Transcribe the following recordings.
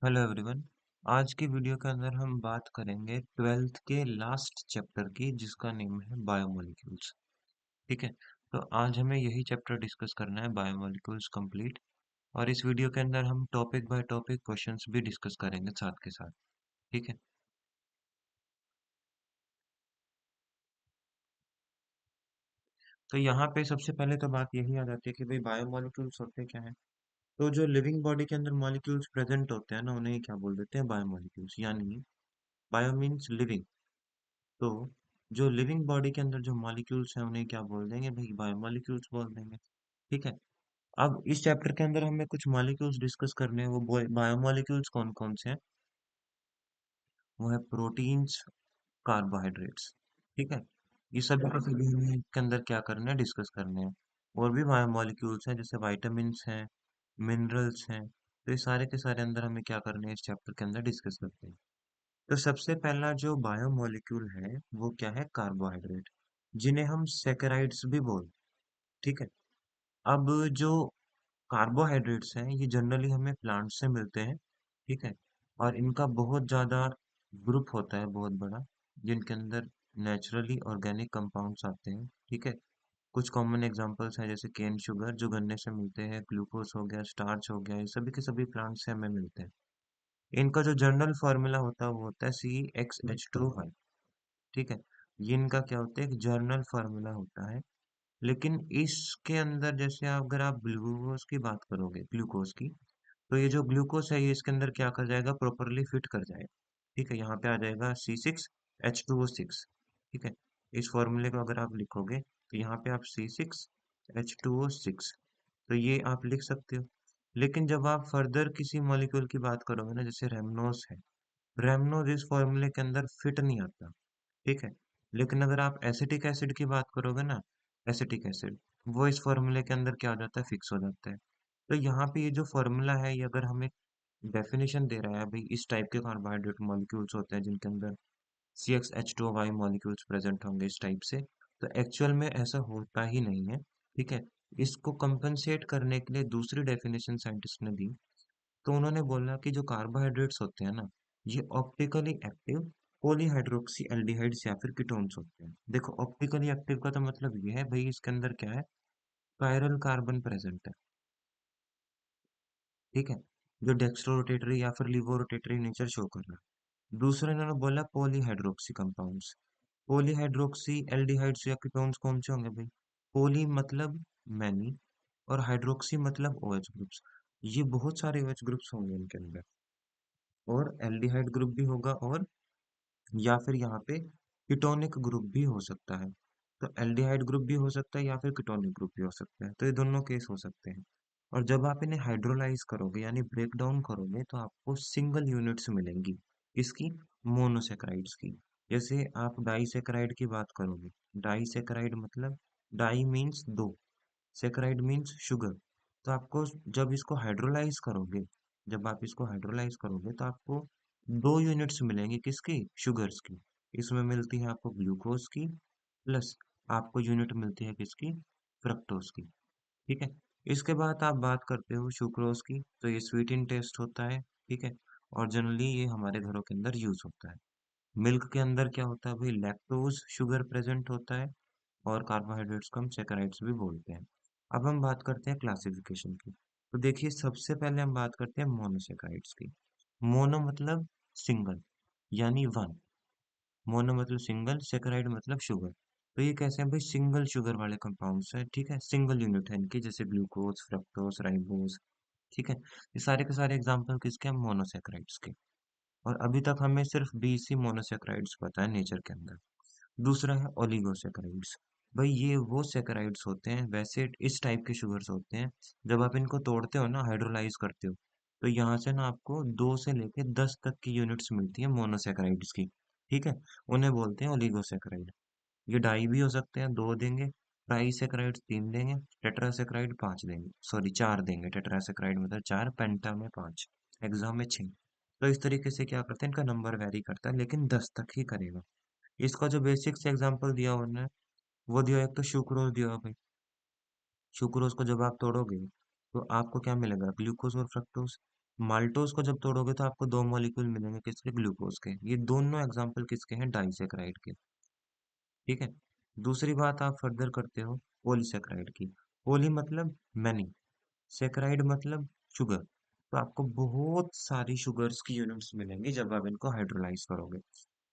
Hello everyone. आज की video के अंदर हम बात करेंगे ट्वेल्थ के लास्ट चैप्टर की, जिसका नेम है बायोमोलिक्यूल्स। ठीक है। तो आज हमें यही चैप्टर डिस्कस करना है, बायोमोलिक्यूल्स कंप्लीट। और इस वीडियो के अंदर हम टॉपिक बाय टॉपिक क्वेश्चंस भी डिस्कस करेंगे साथ के साथ। ठीक है। तो यहाँ पे सबसे पहले तो बात यही आ जाती है कि भाई बायोमोलिक्यूल्स होते क्या है। तो जो लिविंग बॉडी के अंदर मॉलिक्यूल्स प्रेजेंट होते हैं ना, उन्हें क्या बोल देते हैं, बायोमोलिक्यूल्स। यानी बायो मीन्स लिविंग। तो जो लिविंग बॉडी के अंदर जो मॉलिक्यूल्स हैं उन्हें क्या बोल देंगे भाई, बायोमॉलिक्यूल्स बोल देंगे। ठीक है। अब इस चैप्टर के अंदर हमें कुछ मॉलिक्यूल्स डिस्कस करने हैं। वो बायोमॉलिक्यूल्स कौन कौन से हैं? वो है प्रोटीन्स, कार्बोहाइड्रेट्स। ठीक है। ये सभी के सभी हमें इसके अंदर क्या करना है, डिस्कस करने हैं। और भी बायोमॉलिक्यूल्स हैं, जैसे वाइटामिन्स हैं, मिनरल्स हैं। तो ये सारे के सारे अंदर हमें क्या करने हैं, इस चैप्टर के अंदर डिस्कस करते हैं। तो सबसे पहला जो बायोमॉलिक्यूल है वो क्या है, कार्बोहाइड्रेट, जिन्हें हम सैकराइड्स भी बोलते हैं। ठीक है। अब जो कार्बोहाइड्रेट्स हैं ये जनरली हमें प्लांट से मिलते हैं। ठीक है। और इनका बहुत ज्यादा ग्रुप होता है, बहुत बड़ा, जिनके अंदर नेचुरली ऑर्गेनिक कंपाउंड्स आते हैं। ठीक है। कुछ कॉमन एग्जांपल्स हैं, जैसे केन शुगर जो गन्ने से मिलते हैं, ग्लूकोज हो गया, स्टार्च हो गया, ये सभी के सभी प्लांट से हमें मिलते हैं। इनका जो जनरल फार्मूला होता है वो होता है CHH2। ठीक है। ये इनका क्या होता है, एक जर्नल फार्मूला होता है। लेकिन इसके अंदर जैसे अगर आप ग्लूकोज की बात करोगे, ग्लूकोज की, तो ये जो ग्लूकोज है ये इसके अंदर क्या कर जाएगा, प्रॉपरली फिट कर जाएगा। ठीक है। यहाँ पे आ जाएगा C6H2O6। ठीक है। इस फॉर्मूले को अगर आप लिखोगे तो यहाँ पे आप C6H2O6, तो ये आप लिख सकते हो। लेकिन जब आप फर्दर किसी मॉलिक्यूल की बात करोगे ना, जैसे रेमनोज है, रेमनोज इस फॉर्मूले के अंदर फिट नहीं आता। ठीक है। लेकिन अगर आप एसिटिक एसिड की बात करोगे ना, एसिटिक एसिड, वो इस फॉर्मूले के अंदर क्या हो जाता है, फिक्स हो जाता है। तो यहाँ पे ये जो फॉर्मूला है, ये अगर हमें डेफिनेशन दे रहा है भाई इस टाइप के कार्बोहाइड्रेट मॉलिक्यूल्स होते हैं जिनके अंदर CHH2O मॉलिक्यूल्स प्रेजेंट होंगे इस टाइप से, तो एक्चुअल में ऐसा होता ही नहीं है। ठीक है। इसको कंपनसेट करने के लिए दूसरी डेफिनेशन साइंटिस्ट ने दी। तो उन्होंने बोला कि जो कार्बोहाइड्रेट्स होते हैं ना, ये ऑप्टिकली एक्टिव पॉलीहाइड्रोक्सी एल्डिहाइड्स या फिर कीटोन्स होते हैं। देखो, ऑप्टिकली एक्टिव का तो मतलब ये है भाई, इसके अंदर क्या है, कायरल कार्बन प्रेजेंट है। ठीक है। जो डेक्स्ट्रो रोटेटरी या फिर लिवो रोटेटरी नेचर शो कर रहा है। दूसरा इन्होंने बोला पॉलीहाइड्रोक्सी कंपाउंड्स। पॉलीहाइड्रोक्सी एल्डिहाइड्स या कीटोन्स कौन से होंगे भाई? पॉली मतलब मैनी, और हाइड्रोक्सी मतलब OH ग्रुप्स। ये बहुत सारे OH ग्रुप्स होंगे इनके अंदर, और एल्डिहाइड ग्रुप भी होगा, और या फिर यहाँ पे कीटोनिक ग्रुप भी हो सकता है। तो एल्डिहाइड ग्रुप भी हो सकता है या फिर कीटोनिक ग्रुप भी हो सकता है, तो ये दोनों केस हो सकते हैं। और जब आप इन्हें हाइड्रोलाइज करोगे यानी ब्रेक डाउन करोगे, तो आपको सिंगल यूनिट्स मिलेंगी। इसकी मोनोसेक्राइड्स की। जैसे आप डाइसेक्राइड की बात करोगे, डाइसेक्राइड मतलब डाई मीन्स दो, सेक्राइड मीन्स शुगर। तो आपको जब इसको हाइड्रोलाइज करोगे, जब आप इसको हाइड्रोलाइज करोगे तो आपको दो यूनिट्स मिलेंगी, किसकी, शुगर्स की। इसमें मिलती है आपको ग्लूकोज की, प्लस आपको यूनिट मिलती है किसकी, फ्रक्टोज की। ठीक है। इसके बाद आप बात करते हो सुक्रोज की, तो ये स्वीट इन टेस्ट होता है। ठीक है। और जनरली ये हमारे घरों के अंदर यूज होता है। मिल्क के अंदर क्या होता है भाई, लैक्टोज शुगर प्रेजेंट होता है। और कार्बोहाइड्रेट्स को हम सैकराइड्स भी बोलते हैं। अब हम बात करते हैं क्लासिफिकेशन की। तो देखिए, सबसे पहले हम बात करते हैं मोनोसैकराइड्स की। मोनो मतलब सिंगल, यानी वन। मोनो मतलब सिंगल, सैकराइड मतलब शुगर। तो ये कैसे हैं भाई, सिंगल शुगर वाले कंपाउंड्स हैं। ठीक है। सिंगल यूनिट है इनकी, जैसे ग्लूकोज, फ्रक्टोज, राइबोज। ठीक है। ये सारे के सारे एग्जाम्पल किसके हैं, मोनोसैकराइड्स के। और अभी तक हमें सिर्फ 20 ही मोनोसैकराइड्स पता है नेचर के अंदर। दूसरा है ओलिगोसैकराइड्स। भाई ये वो सैकराइड्स होते हैं, वैसे इस टाइप के शुगर्स होते हैं, जब आप इनको तोड़ते हो ना, हाइड्रोलाइज करते हो, तो यहाँ से ना आपको 2 से लेके 10 तक की यूनिट्स मिलती है मोनोसैकराइड्स की। ठीक है। उन्हें बोलते हैं ओलिगोसैकराइड। ये डाई भी हो सकते हैं, 2 देंगे। ट्राइसैकराइड्स 3 देंगे। टेट्रासैकराइड 5 देंगे, सॉरी 4 देंगे। टेट्रासैकराइड मतलब 4, पेंटा में 5, हेक्सा में 6। तो इस तरीके से क्या करते हैं, इनका नंबर वेरी करता है, लेकिन 10 तक ही करेगा। इसका जो बेसिक से एग्जांपल दिया उन्होंने, वो दिया, एक तो सुक्रोज दिया भाई। सुक्रोज को जब आप तोड़ोगे तो आपको क्या मिलेगा, ग्लूकोज और फ्रक्टोज। माल्टोज को जब तोड़ोगे तो आपको दो मॉलिक्यूल मिलेंगे किसके, ग्लूकोज के। ये दोनों एग्जाम्पल किसके हैं, डाइसेक्राइड के। ठीक है। दूसरी बात आप फर्दर करते हो पॉलीसेक्राइड की। पॉली मतलब मैनी, सेक्राइड मतलब शुगर। तो आपको बहुत सारी शुगर्स की यूनिट्स मिलेंगी जब आप इनको हाइड्रोलाइज करोगे।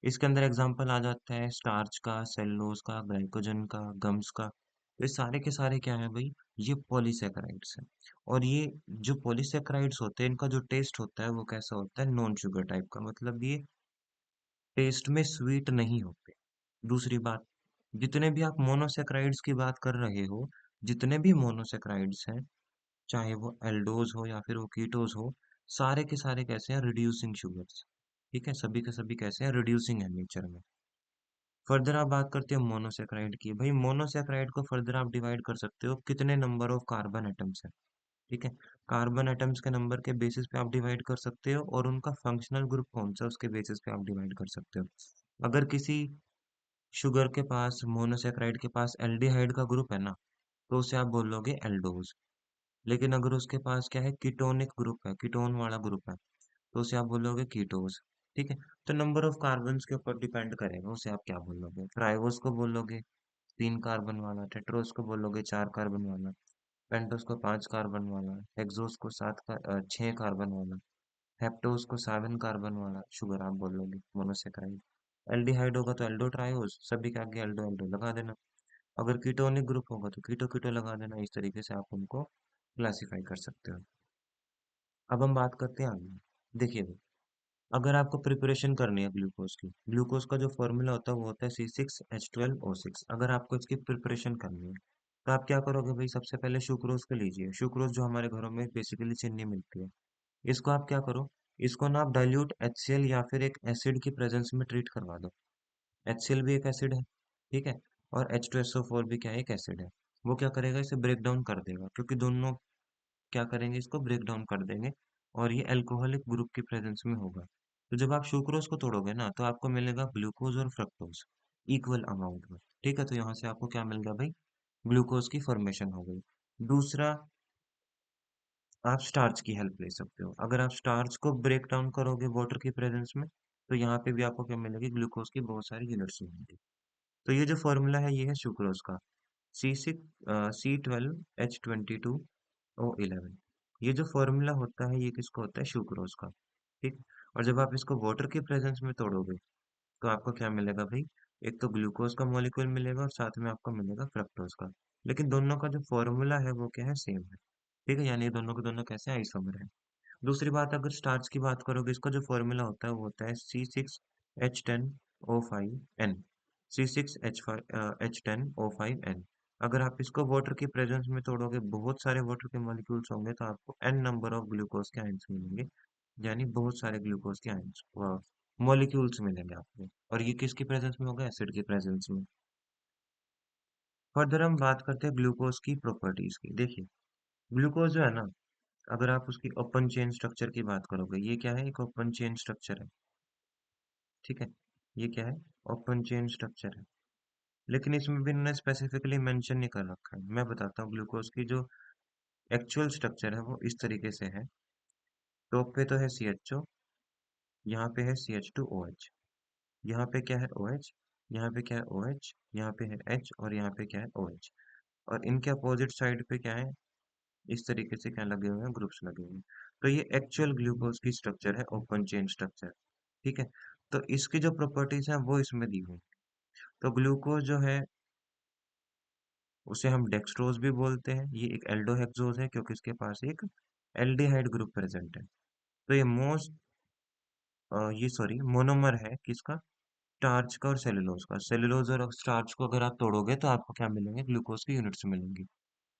इसके अंदर एग्जांपल आ जाता है स्टार्च का, सेलुलोज का, ग्लाइकोजन का, गम्स का। ये सारे के सारे क्या है भाई, ये पॉलीसेक्राइड्स हैं। और ये जो पॉलीसेक्राइड्स होते हैं इनका जो टेस्ट होता है वो कैसा होता है, नॉन शुगर टाइप का, मतलब ये टेस्ट में स्वीट नहीं होते। दूसरी बात, जितने भी आप मोनोसेक्राइड्स की बात कर रहे हो, जितने भी मोनोसेक्राइड्स हैं, चाहे वो एल्डोज हो या फिर वो कीटोज हो, सारे के सारे कैसे हैं, रिड्यूसिंग शुगर्स। ठीक है, सभी के सभी कैसे हैं, रिड्यूसिंग है नेचर में। फर्दर आप बात करते हो मोनोसेक्राइड की। भाई मोनोसेक्राइड को फर्दर आप डिवाइड कर सकते हो कितने नंबर ऑफ कार्बन एटम्स है। ठीक है, कार्बन एटम्स के नंबर के बेसिस पे आप डिवाइड कर सकते हो, और उनका फंक्शनल ग्रुप कौन सा उसके बेसिस पे आप डिवाइड कर सकते हो। अगर किसी शुगर के पास, मोनोसेक्राइड के पास एल्डिहाइड का ग्रुप है ना, तो उसे आप बोलोगे एल्डोज। लेकिन अगर उसके पास क्या है, कीटोनिक ग्रुप है, कीटोन वाला ग्रुप है, तो उसे आप बोलोगे कीटोज। ठीक है। तो नंबर ऑफ कार्बन के ऊपर डिपेंड करेगा उसे आप क्या बोलोगे। ट्राइवोस को बोलोगे 3 कार्बन वाला, टेट्रोस को बोलोगे 4 कार्बन वाला, पेंटोस को 5 कार्बन वाला, हेक्सोस को 6 कार्बन वाला, हेप्टोस को 7 कार्बन वाला शुगर आप बोलोगे मोनोसेक्राइड। एल्डिहाइड होगा तो एल्डो ट्राइओस, सभी के आगे एल्डो एल्डो लगा देना। अगर कीटोनिक ग्रुप होगा तो कीटो कीटो लगा देना। इस तरीके से आप उनको क्लासिफाई कर सकते हो। अब हम बात करते हैं आगे। देखिए भाई, अगर आपको प्रिपरेशन करनी है ग्लूकोज की, ग्लूकोज का जो फॉर्मूला होता है वो होता है C6H12O6। अगर आपको इसकी प्रिपरेशन करनी है तो आप क्या करोगे भाई, सबसे पहले सुक्रोज को लीजिए। सुक्रोज जो हमारे घरों में बेसिकली चीनी मिलती है, इसको आप क्या करो, इसको ना आप डाइल्यूट HCl या फिर एक एसिड की प्रेजेंस में ट्रीट करवा दो। HCl भी एक एसिड है, ठीक है, और H2SO4 भी क्या है, एक एसिड है। वो क्या करेगा, इसे ब्रेक डाउन कर देगा, क्योंकि दोनों क्या करेंगे, इसको ब्रेक डाउन कर देंगे, और ये अल्कोहलिक ग्रुप की प्रेजेंस में होगा। तो जब आप सुक्रोज को तोड़ोगे ना तो आपको मिलेगा ग्लूकोज और फ्रक्टोज इक्वल अमाउंट में। ठीक है, तो यहाँ से आपको क्या मिल गया भाई, ग्लूकोज की फॉर्मेशन हो गई। दूसरा, आप स्टार्च की हेल्प ले सकते हो। अगर आप स्टार्च को ब्रेक डाउन करोगे वाटर की प्रेजेंस में, तो यहाँ पे भी आपको क्या मिलेगी, ग्लूकोज की बहुत सारी यूनिट्स मिलेंगी। तो ये जो फॉर्मूला है ये है सुक्रोज का, C6C12H22O11। ये जो फॉर्मूला होता है ये किसका होता है, सुक्रोज का। ठीक। और जब आप इसको वाटर की प्रेजेंस में तोड़ोगे तो आपको क्या मिलेगा भाई, एक तो ग्लूकोज का मॉलिक्यूल मिलेगा और साथ में आपको मिलेगा फ्रक्टोज का। लेकिन दोनों का जो फॉर्मूला है वो क्या है, सेम है। ठीक है, यानी दोनों के दोनों कैसे आइसोमर है। दूसरी बात, अगर स्टार्च की बात करोगे, इसका जो फॉर्मूला होता है वो होता है C6H10O5N। C6H10O5N। अगर आप इसको वाटर की प्रेजेंस में तोड़ोगे, बहुत सारे वाटर के मॉलिक्यूल्स होंगे तो आपको N नंबर ऑफ ग्लूकोज के आयंस मिलेंगे, यानी बहुत सारे ग्लूकोज के आयंस मॉलिक्यूल्स मिलेंगे आपको। और ये किसकी प्रेजेंस में होगा, एसिड की प्रेजेंस में। फर्दर हम बात करते हैं ग्लूकोज की प्रॉपर्टीज की। देखिए, ग्लूकोज जो है ना, अगर आप उसकी ओपन चेन स्ट्रक्चर की बात करोगे, ये क्या है, एक ओपन चेन स्ट्रक्चर है। ठीक है, ये क्या है, ओपन चेन स्ट्रक्चर है। लेकिन इसमें भी इन्होंने स्पेसिफिकली मेंशन नहीं कर रखा है। मैं बताता हूँ, ग्लूकोज की जो एक्चुअल स्ट्रक्चर है वो इस तरीके से है। टॉप पे तो है CHO, यहाँ पे है CH2OH, यहाँ पे क्या है OH, यहाँ पे क्या है OH, यहाँ पे है H, और यहाँ पे क्या है OH। और इनके अपोजिट साइड पे क्या है, इस तरीके से क्या लगे हुए हैं, ग्रुप्स लगे हुए हैं। तो ये एक्चुअल ग्लूकोज की स्ट्रक्चर है, ओपन चेन स्ट्रक्चर। ठीक है, तो इसकी जो प्रॉपर्टीज हैं वो इसमें दी हुई। तो ग्लूकोज जो है उसे हम डेक्सट्रोज भी बोलते हैं। ये एक एल्डोहेक्सोज है क्योंकि इसके पास एक एल्डिहाइड ग्रुप प्रेजेंट है। तो ये ये सॉरी मोनोमर है किसका, स्टार्च का और सेलुलोज का। सेलुलोज और स्टार्च को अगर आप तोड़ोगे तो आपको क्या मिलेंगे, ग्लूकोज की यूनिट्स मिलेंगी।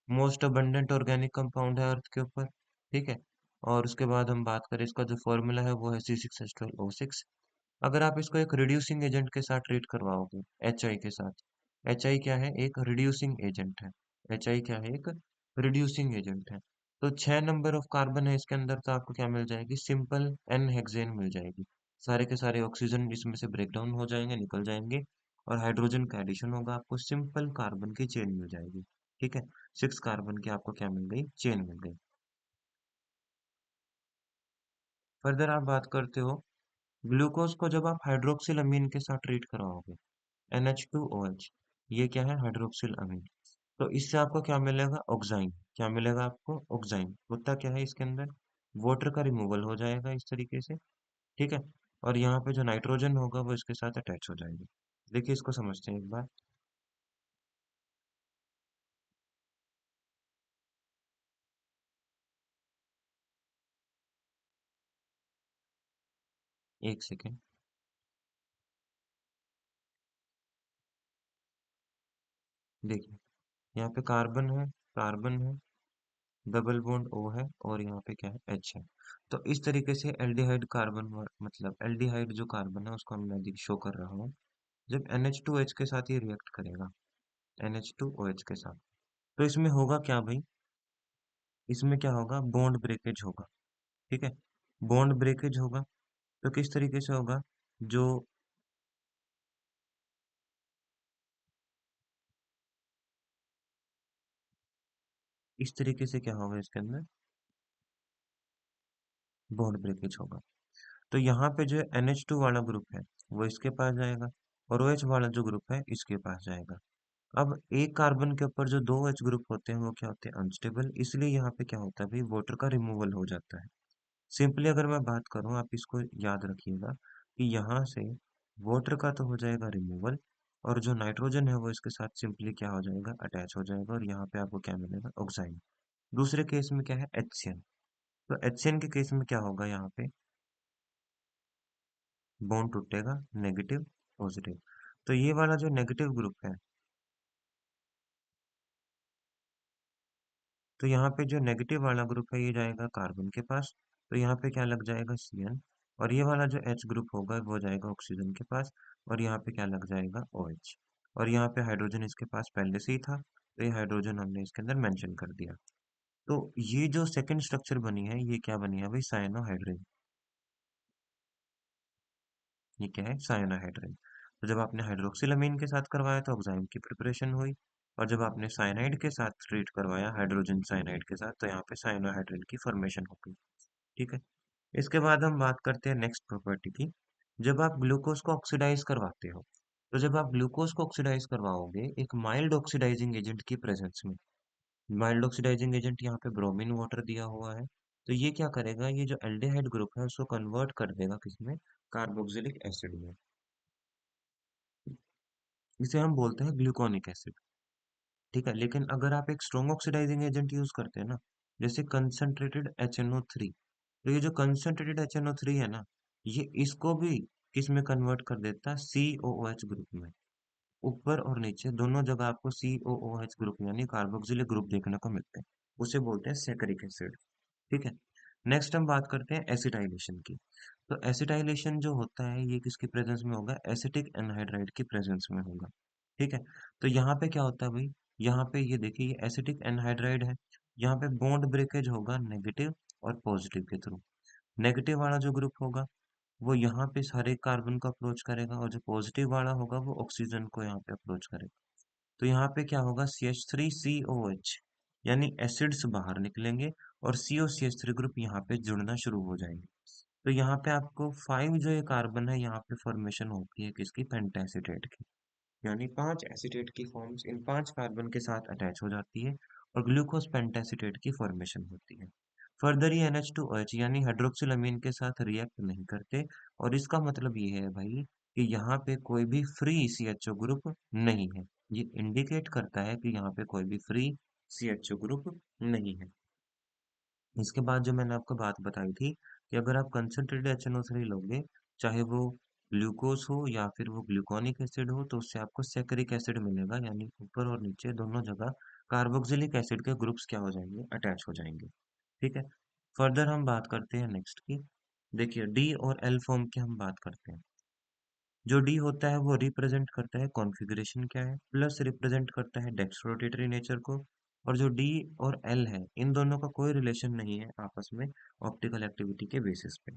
मोस्ट अबंडेंट ऑर्गेनिक कंपाउंड है अर्थ के ऊपर। ठीक है, और उसके बाद हम बात करें, इसका जो फॉर्मूला है वो है C6H12O6। अगर आप इसको एक रिड्यूसिंग एजेंट के साथ ट्रीट करवाओगे, HI के साथ, HI क्या है, एक रिड्यूसिंग एजेंट है। HI क्या है, एक रिड्यूसिंग एजेंट है। तो 6 नंबर ऑफ कार्बन है इसके अंदर, तो आपको क्या मिल जाएगी, सिंपल एन हेक्सेन मिल जाएगी। सारे के सारे ऑक्सीजन इसमें से ब्रेक डाउन हो जाएंगे, निकल जाएंगे, और हाइड्रोजन का एडिशन होगा, आपको सिंपल कार्बन की चेन मिल जाएगी। ठीक है, 6 कार्बन की आपको क्या मिल गई, चेन मिल गई। फर्दर आप बात करते हो ग्लूकोज को जब आप हाइड्रोक्सिल अमीन के साथ ट्रीट करवाओगे, NH2OH, ये क्या है? हाइड्रोक्सिल अमीन। तो इससे आपको क्या मिलेगा? ऑक्साइन। क्या मिलेगा आपको? ऑक्साइन। होता क्या है इसके अंदर? वाटर का रिमूवल हो जाएगा इस तरीके से, ठीक है। और यहाँ पे जो नाइट्रोजन होगा वो इसके साथ अटैच हो जाएगी। देखिए इसको समझते हैं एक बार। एक सेकेंड। देखिए यहाँ पे कार्बन है, डबल बॉन्ड O है, और यहाँ पे क्या है? H है। तो इस तरीके से एल्डिहाइड कार्बन, मतलब एल्डिहाइड जो कार्बन है उसको मैं शो कर रहा हूँ। जब NH2H के साथ ये रिएक्ट करेगा, NH2OH के साथ, तो इसमें होगा क्या भाई? इसमें क्या होगा? बॉन्ड ब्रेकेज होगा, ठीक है। बॉन्ड ब्रेकेज होगा, तो किस तरीके से होगा? जो इस तरीके से क्या होगा इसके अंदर? बॉन्ड ब्रेकेज होगा। तो यहाँ पे जो NH2 वाला ग्रुप है वो इसके पास जाएगा, और OH वाला जो ग्रुप है इसके पास जाएगा। अब एक कार्बन के ऊपर जो दो H ग्रुप होते हैं वो क्या होते हैं? अनस्टेबल। इसलिए यहाँ पे क्या होता है भाई? वाटर का रिमूवल हो जाता है। सिंपली अगर मैं बात करूँ, आप इसको याद रखिएगा कि यहाँ से वाटर का तो हो जाएगा रिमूवल, और जो नाइट्रोजन है वो इसके साथ सिंपली क्या हो जाएगा? अटैच हो जाएगा, और यहाँ पे आपको क्या मिलेगा? ऑक्साइड। दूसरे केस में क्या है? HCl। तो HCl के केस में क्या होगा? यहाँ पे बॉन्ड टूटेगा, नेगेटिव पॉजिटिव। तो ये वाला जो नेगेटिव ग्रुप है, तो यहाँ पे जो नेगेटिव वाला ग्रुप है ये जाएगा कार्बन के पास, तो यहाँ पे क्या लग जाएगा? Cn। और ये वाला जो H ग्रुप होगा वो जाएगा ऑक्सीजन के पास, और यहाँ पे क्या लग जाएगा? OH। और यहाँ पे हाइड्रोजन इसके पास पहले से ही था, तो ये हाइड्रोजन हमने इसके अंदर मेंशन कर दिया। तो ये जो सेकंड स्ट्रक्चर बनी है ये क्या बनी है भाई? साइनोहाइड्रिन। ये क्या है? साइनोहाइड्रिन। तो जब आपने हाइड्रोक्सिलामीन के साथ करवाया तो ऑक्साइड की प्रिपरेशन हुई, और जब आपने साइनाइड के साथ ट्रीट करवाया, हाइड्रोजन साइनाइड के साथ, तो यहाँ पे साइनोहाइड्रिन की फॉर्मेशन हो गई, ठीक है। इसके बाद हम बात करते हैं नेक्स्ट प्रॉपर्टी की। जब आप ग्लूकोज को ऑक्सीडाइज करवाते हो, तो जब आप ग्लूकोज को ऑक्सीडाइज करवाओगे एक माइल्ड ऑक्सीडाइजिंग एजेंट की प्रेजेंस में, माइल्ड ऑक्सीडाइजिंग एजेंट यहाँ पे ब्रोमीन वाटर दिया हुआ है, तो ये क्या करेगा? ये जो एल्डिहाइड ग्रुप है उसको कन्वर्ट कर देगा किसमें? कार्बोक्सिलिक एसिड में। इसे हम बोलते हैं ग्लूकोनिक एसिड, ठीक है। लेकिन अगर आप एक स्ट्रॉन्ग ऑक्सीडाइजिंग एजेंट यूज करते हैं ना, जैसे कंसंट्रेटेड HNO3, तो ये जो कंसंट्रेटेड HNO3 है ना, ये इसको भी किस में कन्वर्ट कर देता है? COOH ग्रुप में। ऊपर और नीचे दोनों जगह आपको COOH ग्रुप यानी कार्बोक्सिलिक ग्रुप देखने को मिलते हैं। उसे बोलते हैं सैकरिक एसिड, ठीक है। नेक्स्ट हम बात करते हैं एसिटाइलेशन की। तो एसिटाइलेशन जो होता है ये किसकी प्रेजेंस में होगा? एसिटिक एनहाइड्राइड की प्रेजेंस में होगा, ठीक है। तो यहाँ पे क्या होता है भाई? यहाँ पे ये देखिए ये एसिटिक एनहाइड्राइड है, यहाँ पे बॉन्ड ब्रेकेज होगा नेगेटिव और पॉजिटिव के थ्रू। नेगेटिव वाला जो ग्रुप होगा वो यहाँ पे सारे कार्बन को अप्रोच करेगा, और जो पॉजिटिव वाला होगा वो ऑक्सीजन को यहाँ पे अप्रोच करेगा। तो यहाँ पे क्या होगा? CH3COH, यानी एसिड्स बाहर निकलेंगे, और COCH3 ग्रुप यहाँ पे जुड़ना शुरू हो जाएंगे। तो यहाँ पे आपको 5 जो ये कार्बन है यहाँ पे फॉर्मेशन होती है किसकी? पेंटासिटेट की। यानी 5 एसीटेट की फॉर्म्स इन 5 कार्बन के साथ अटैच हो जाती है, और ग्लूकोज पेंटासिटेट की फॉर्मेशन होती है। फर्दर ये NH2OH यानी हाइड्रोक्सिलामीन के साथ रिएक्ट नहीं करते, और इसका मतलब ये है भाई कि यहाँ पे कोई भी फ्री CHO ग्रुप नहीं है। ये इंडिकेट करता है कि यहाँ पे कोई भी फ्री CHO ग्रुप नहीं है। इसके बाद जो मैंने आपको बात बताई थी कि अगर आप कंसंट्रेटेड HNO3 लोगे, चाहे वो ग्लूकोज हो या फिर वो ग्लूकोनिक एसिड हो, तो उससे आपको सैकरिक एसिड मिलेगा, यानी ऊपर और नीचे दोनों जगह कार्बोक्सिलिक एसिड के ग्रुप्स क्या हो जाएंगे? अटैच हो जाएंगे, ठीक है। फर्दर हम बात करते हैं नेक्स्ट की। देखिए डी और एल फॉर्म की हम बात करते हैं। जो डी होता है वो रिप्रेजेंट करता है कॉन्फ़िगरेशन क्या है, प्लस रिप्रेजेंट करता है डेक्स्ट्रोरोटेटरी नेचर को। और जो डी और एल है इन दोनों का कोई रिलेशन नहीं है आपस में ऑप्टिकल एक्टिविटी के बेसिस पे,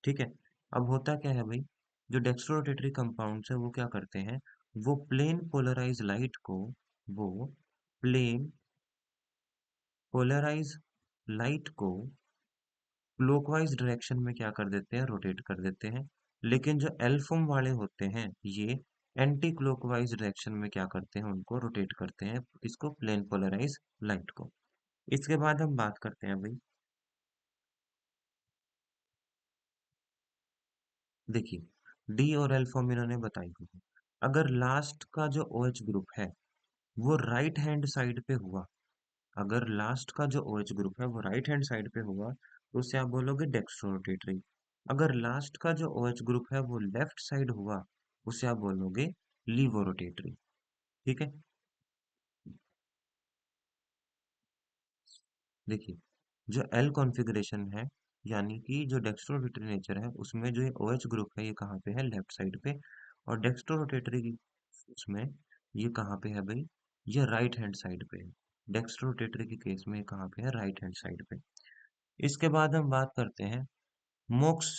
ठीक है। अब होता क्या है भाई? जो डेक्स्ट्रोरोटेटरी कंपाउंड्स है वो क्या करते हैं? वो प्लेन पोलराइज लाइट को, वो प्लेन पोलराइज लाइट को क्लॉकवाइज डायरेक्शन में क्या कर देते हैं, रोटेट कर देते हैं। लेकिन जो एल फॉर्म वाले होते हैं ये एंटी क्लॉकवाइज डायरेक्शन में क्या करते हैं, उनको रोटेट करते हैं, इसको प्लेन पोलराइज लाइट को। इसके बाद हम बात करते हैं भाई, देखिए डी और एल फॉर्म इन्होंने बताई हुई है। अगर लास्ट का जो ओ एच ग्रुप है वो राइट हैंड साइड पे हुआ, अगर लास्ट का जो ओ एच ग्रुप है वो राइट हैंड साइड पे हुआ तो उसे आप बोलोगे डेक्स्ट्रोरोटेटरी। अगर लास्ट का जो ओ एच ग्रुप है वो लेफ्ट साइड हुआ उसे आप बोलोगे लीवोरोटेटरी। ठीक है, देखिए जो एल कॉन्फ़िगरेशन है, यानी कि जो डेक्स्ट्रोरोटेटरी नेचर है उसमें जो ये ओ एच ग्रुप है ये कहाँ पे है, लेफ्ट साइड पे। और डेक्स्ट्रोरोटेटरी की उसमें ये कहाँ पे है भाई, ये राइट हैंड साइड पे है। डेक्स्ट्रोरोटेटरी के केस में ये कहाँ पे है, राइट हैंड साइड पे। इसके बाद हम बात करते हैं मोक्स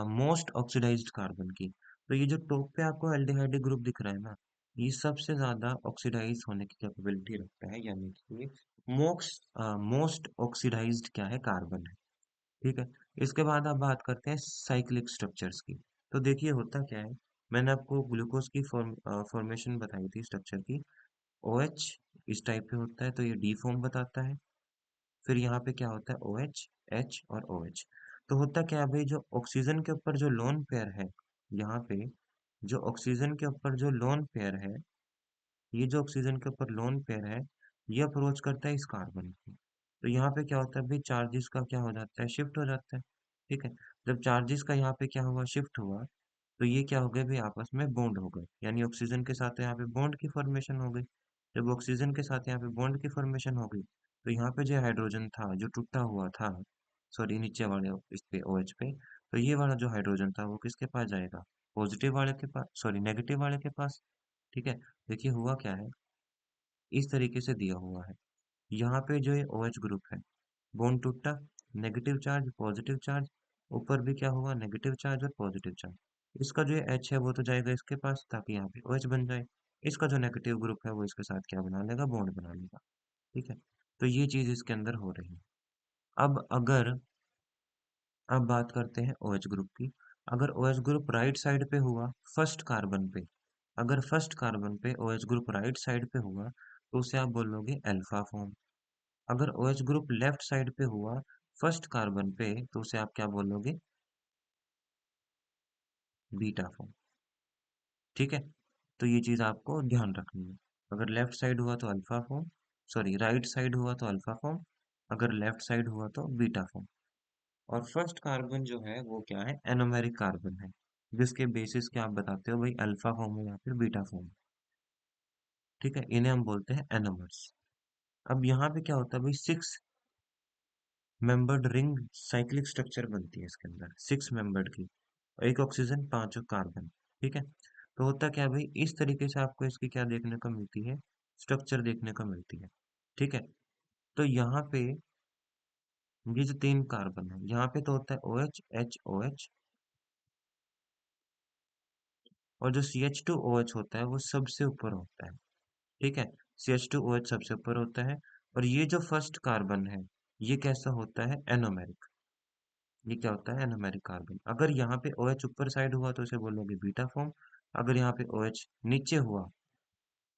मोस्ट ऑक्सीडाइज्ड कार्बन की। तो ये जो टॉप पे आपको एल्डिहाइड ग्रुप दिख रहा है ना, ये सबसे ज्यादा ऑक्सीडाइज होने की कैपेबिलिटी रखता है, यानी कि मोक्स मोस्ट ऑक्सीडाइज्ड क्या है, कार्बन है। ठीक है, इसके बाद आप बात करते हैं साइक्लिक स्ट्रक्चर्स की। तो देखिए होता क्या है, मैंने आपको ग्लूकोज की फॉर्मेशन बताई थी स्ट्रक्चर की। ओ एच इस टाइप पे होता है तो ये डी फॉर्म बताता है। फिर यहाँ पे क्या होता है, ओ एच, एच और ओ एच। तो होता क्या है भाई, जो ऑक्सीजन के ऊपर जो लोन पेयर है, यहाँ पे जो ऑक्सीजन के ऊपर जो लोन पेयर है, ये जो ऑक्सीजन के ऊपर लोन पेयर है, ये अप्रोच करता है इस कार्बन को। तो यहाँ पे क्या होता है भाई, चार्जेस का क्या हो जाता है, शिफ्ट हो जाता है। ठीक है, जब चार्जेस का यहाँ पे क्या हुआ, शिफ्ट हुआ, तो ये क्या हो गए भाई, आपस में बॉन्ड हो गए, यानी ऑक्सीजन के साथ यहाँ पे बॉन्ड की फॉर्मेशन हो गई। जब ऑक्सीजन के साथ यहाँ पे बॉन्ड की फॉर्मेशन हो गई, तो यहाँ पे जो हाइड्रोजन था जो टूटा हुआ था, सॉरी नीचे वाले इस पे ओ एच पे, तो ये वाला जो हाइड्रोजन था वो किसके पास जाएगा, पॉजिटिव वाले के पास, सॉरी नेगेटिव वाले के पास। ठीक है, देखिए हुआ क्या है, इस तरीके से दिया हुआ है। यहाँ पे जो ये ओ एच ग्रुप है, बॉन्ड टूटा, नेगेटिव चार्ज पॉजिटिव चार्ज, ऊपर भी क्या हुआ, नेगेटिव चार्ज और पॉजिटिव चार्ज। इसका जो एच है वो तो जाएगा इसके पास ताकि यहाँ पे ओ एच बन जाए। इसका जो नेगेटिव ग्रुप है वो इसके साथ क्या बना लेगा, बॉन्ड बना लेगा। ठीक है, तो ये चीज इसके अंदर हो रही है। अब बात करते हैं OH ग्रुप की। अगर OH ग्रुप राइट साइड पे हुआ, फर्स्ट कार्बन पे, अगर फर्स्ट कार्बन पे OH ग्रुप राइट साइड पे हुआ तो उसे आप बोलोगे अल्फा फॉर्म। अगर OH ग्रुप लेफ्ट साइड पे हुआ फर्स्ट कार्बन पे तो उसे आप क्या बोलोगे, बीटा फॉर्म। ठीक है, तो ये चीज आपको ध्यान रखनी है। अगर लेफ्ट साइड हुआ तो alpha form, sorry right side हुआ तो अल्फा फॉर्म, अगर लेफ्ट साइड हुआ तो बीटा फॉर्म। और फर्स्ट कार्बन जो है वो क्या है, एनोमेरिक कार्बन है, जिसके बेसिस के आप बताते हो भाई अल्फा फॉर्म है या फिर बीटा फॉर्म। ठीक है, इन्हें हम बोलते हैं एनोमर्स। अब यहाँ पे क्या होता है भाई, six membered ring cyclic structure बनती है इसके अंदर, सिक्स मेंबर्ड की, एक ऑक्सीजन पांचों कार्बन। ठीक है, तो होता क्या है भाई, इस तरीके से आपको इसकी क्या देखने को मिलती है, स्ट्रक्चर देखने को मिलती है। ठीक है, तो यहाँ पे ये जो तीन कार्बन है यहाँ पे तो होता है O H, H O H, और जो C H two O H होता है वो सबसे ऊपर होता है। ठीक है, C H two O H सबसे ऊपर होता है। और ये जो फर्स्ट कार्बन है ये कैसा होता है, एनोमेरिक। ये क्या होता है, एनोमेरिक कार्बन। अगर यहाँ पे ओ एच ऊपर साइड हुआ तो उसे बोलोगे बीटा फॉर्म। अगर यहाँ पे ओ एच नीचे हुआ,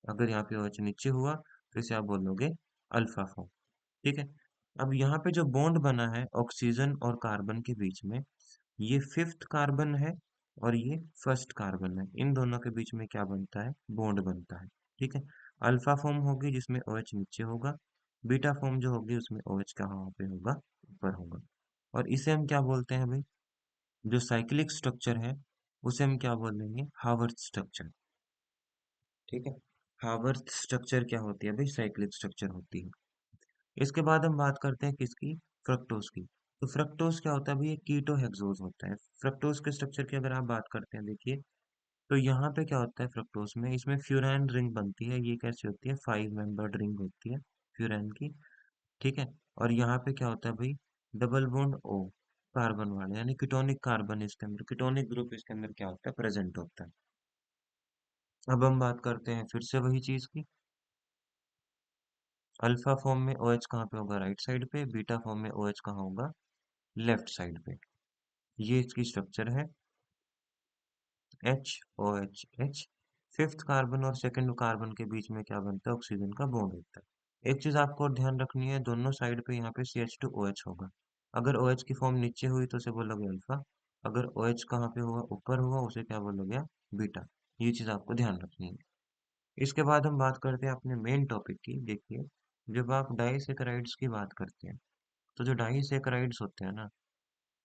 अगर यहाँ पे ओ एच नीचे हुआ तो इसे आप बोलोगे अल्फा फॉर्म। ठीक है, अब यहाँ पे जो बॉन्ड बना है ऑक्सीजन और कार्बन के बीच में, ये फिफ्थ कार्बन है और ये फर्स्ट कार्बन है, इन दोनों के बीच में क्या बनता है, बॉन्ड बनता है। ठीक है, अल्फा फॉर्म होगी जिसमें ओ एच नीचे होगा, बीटा फॉर्म जो होगी उसमें ओ एच कहाँ पे होगा, ऊपर होगा। और इसे हम क्या बोलते हैं भाई, जो साइक्लिक स्ट्रक्चर है उसे हम क्या बोलेंगे, हावर्थ स्ट्रक्चर। ठीक है, हावर्थ स्ट्रक्चर क्या होती है भाई, साइक्लिक स्ट्रक्चर होती है। इसके बाद हम बात करते हैं किसकी, फ्रक्टोज की। तो फ्रक्टोज क्या होता है भाई, ये कीटो हेक्सोज होता है। फ्रक्टोज के स्ट्रक्चर की अगर आप बात करते हैं, देखिए तो यहाँ पे क्या होता है फ्रक्टोज में, इसमें फ्यूरान रिंग बनती है, ये कैसी होती है, फाइव मेंबर्ड रिंग होती है फ्यूरान की। ठीक है, और यहाँ पे क्या होता है भाई, डबल बॉन्ड ओ, कार्बन वाले यानी कीटोनिक कार्बन, इसके अंदर कीटोनिक ग्रुप इसके अंदर क्या होता है, प्रेजेंट होता है। अब हम बात करते हैं फिर से वही चीज की, अल्फा फॉर्म में ओ एच कहाँ पे होगा, राइट साइड पे, बीटा फॉर्म में ओ एच कहाँ होगा, लेफ्ट साइड पे। ये इसकी स्ट्रक्चर है, H O H H. Fifth carbon और सेकंड कार्बन के बीच में क्या बनता है, ऑक्सीजन का बॉन्ड होता है। एक चीज आपको और ध्यान रखनी है, दोनों साइड पे यहाँ पे CH2OH होगा। अगर OH की फॉर्म नीचे हुई तो उसे बोलोगे अल्फा, अगर OH कहाँ पे हुआ, ऊपर हुआ, उसे क्या बोलोगे आप, बीटा। ये चीज आपको ध्यान रखनी है। इसके बाद हम बात करते हैं अपने मेन टॉपिक की। देखिए, जब आप डाइसैकेराइड्स की बात करते हैं, तो जो डाइसैकेराइड्स होते हैं ना,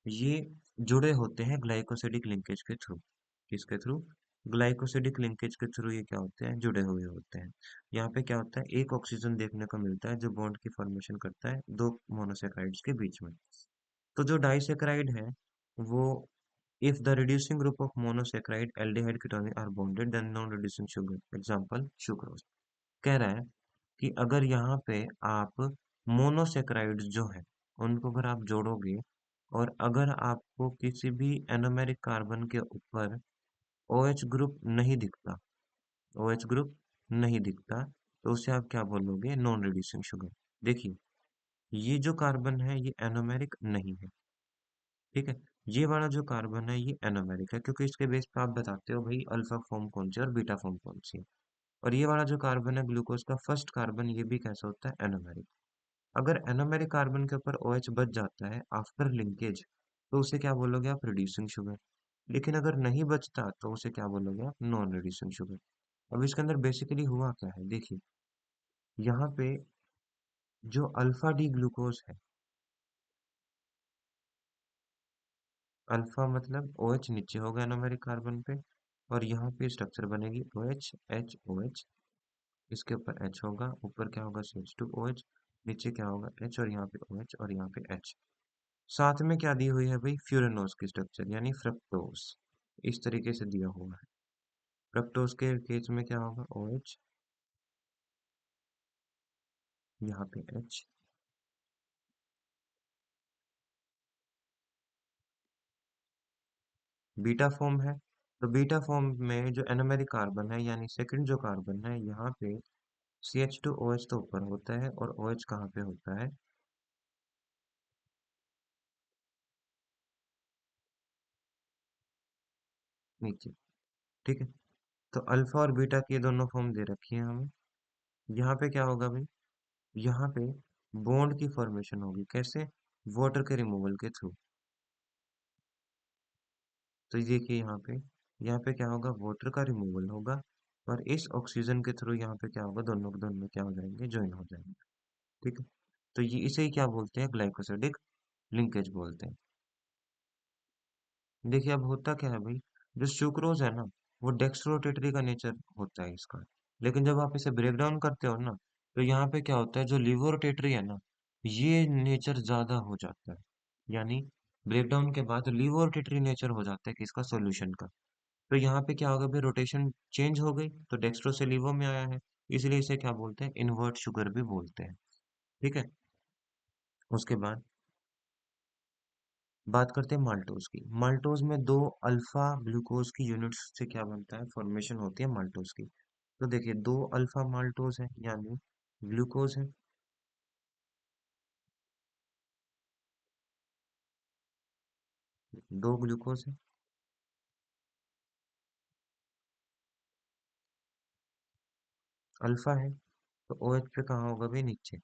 ये जुड़े होते हैं ग्लाइकोसिडिक लिंकेज के थ्रू। किसके थ्रू, ग्लाइकोसिडिक लिंकेज के थ्रू ये क्या होते हैं, जुड़े हुए होते हैं। यहाँ पे क्या होता है, एक ऑक्सीजन देखने को मिलता है जो बॉन्ड की फॉर्मेशन करता है दो मोनोसेक्राइड्स के बीच में। तो जो डाइसेक्राइड है, वो if the reducing group of monosaccharide aldehyde ketonic are bonded then non reducing sugar, example sucrose. कह रहा है कि अगर यहाँ पे आप मोनोसेक्राइड्स जो है उनको अगर आप जोड़ोगे, और अगर आपको किसी भी एनोमेरिक कार्बन के ऊपर OH ग्रुप नहीं दिखता, OH ग्रुप नहीं दिखता, तो उसे आप क्या बोलोगे, नॉन रिड्यूसिंग शुगर। देखिए, ये जो कार्बन है ये एनोमेरिक नहीं है, ठीक है। ये वाला जो कार्बन है ये एनोमेरिक है, क्योंकि इसके बेस पे आप बताते हो भाई अल्फा फॉर्म कौन सी है और बीटा फॉर्म कौन सी है। और ये वाला जो कार्बन है ग्लूकोज का फर्स्ट कार्बन, ये भी कैसा होता है, एनोमेरिक। अगर एनोमेरिक कार्बन के ऊपर OH बच जाता है आफ्टर लिंकेज, तो उसे क्या बोलोगे आप, रिड्यूसिंग शुगर। लेकिन अगर नहीं बचता तो उसे क्या बोलोगे आप, नॉन रिड्यूसिंग शुगर। अब इसके अंदर बेसिकली हुआ क्या है, देखिए, यहाँ पे जो अल्फा डी ग्लूकोज है, अल्फा मतलब OH नीचे होगा एनोमेरिक कार्बन पे, और यहाँ पे स्ट्रक्चर बनेगी OH H OH। इसके ऊपर H होगा, ऊपर क्या होगा, CH2OH, नीचे क्या होगा, H, और यहाँ पे OH, और यहाँ पे H। साथ में क्या दी हुई है भाई, फ्यूरेनोज की स्ट्रक्चर, यानी फ्रक्टोज। इस तरीके से दिया हुआ है। फ्रक्टोज के केस में क्या होगा, OH, यहाँ पे H। बीटा फॉर्म है, तो बीटा फॉर्म में जो एनोमेरिक कार्बन है, यानी सेकंड जो कार्बन है, यहाँ पे CH2OH तो ऊपर होता है, और OH कहाँ पे होता है, नीचे, ठीक है। तो अल्फा और बीटा की ये दोनों फॉर्म दे रखी है हमें। यहाँ पे क्या होगा भाई, यहाँ पे बॉन्ड की फॉर्मेशन होगी, कैसे, वाटर के रिमूवल के थ्रू। तो ये देखिए, यहाँ पे क्या होगा, वाटर का रिमूवल होगा, और इस ऑक्सीजन के थ्रू यहाँ पे क्या होगा, दोनों के दोनों में क्या हो जाएंगे, ज्वाइन हो जाएंगे, ठीक है। तो ये इसे ही क्या बोलते हैं, ग्लाइकोसिडिक लिंकेज बोलते हैं। देखिए, अब होता क्या है भाई, जो सुक्रोज है ना, वो डेक्स्ट्रोरोटेटरी का नेचर होता है इसका। लेकिन जब आप इसे ब्रेक डाउन करते हो ना, तो यहाँ पे क्या होता है, जो लीवर रोटेटरी है ना, ये नेचर ज्यादा हो जाता है। यानी ब्रेक डाउन के बाद लीवर रोटेटरी नेचर हो जाता है कि इसका सॉल्यूशन का। तो यहाँ पे क्या होगा भाई, रोटेशन चेंज हो गई, तो डेक्स्ट्रो से लीवर में आया है, इसलिए इसे क्या बोलते हैं, इन्वर्ट शुगर भी बोलते हैं, ठीक है। उसके बाद बात करते हैं माल्टोज की। माल्टोज में दो अल्फा ग्लूकोज की यूनिट्स से क्या बनता है, फॉर्मेशन होती है माल्टोज की। तो देखिए, दो अल्फा माल्टोज है, यानी ग्लूकोज है, दो ग्लूकोज है, अल्फा है, तो OH पे कहाँ होगा भाई, नीचे,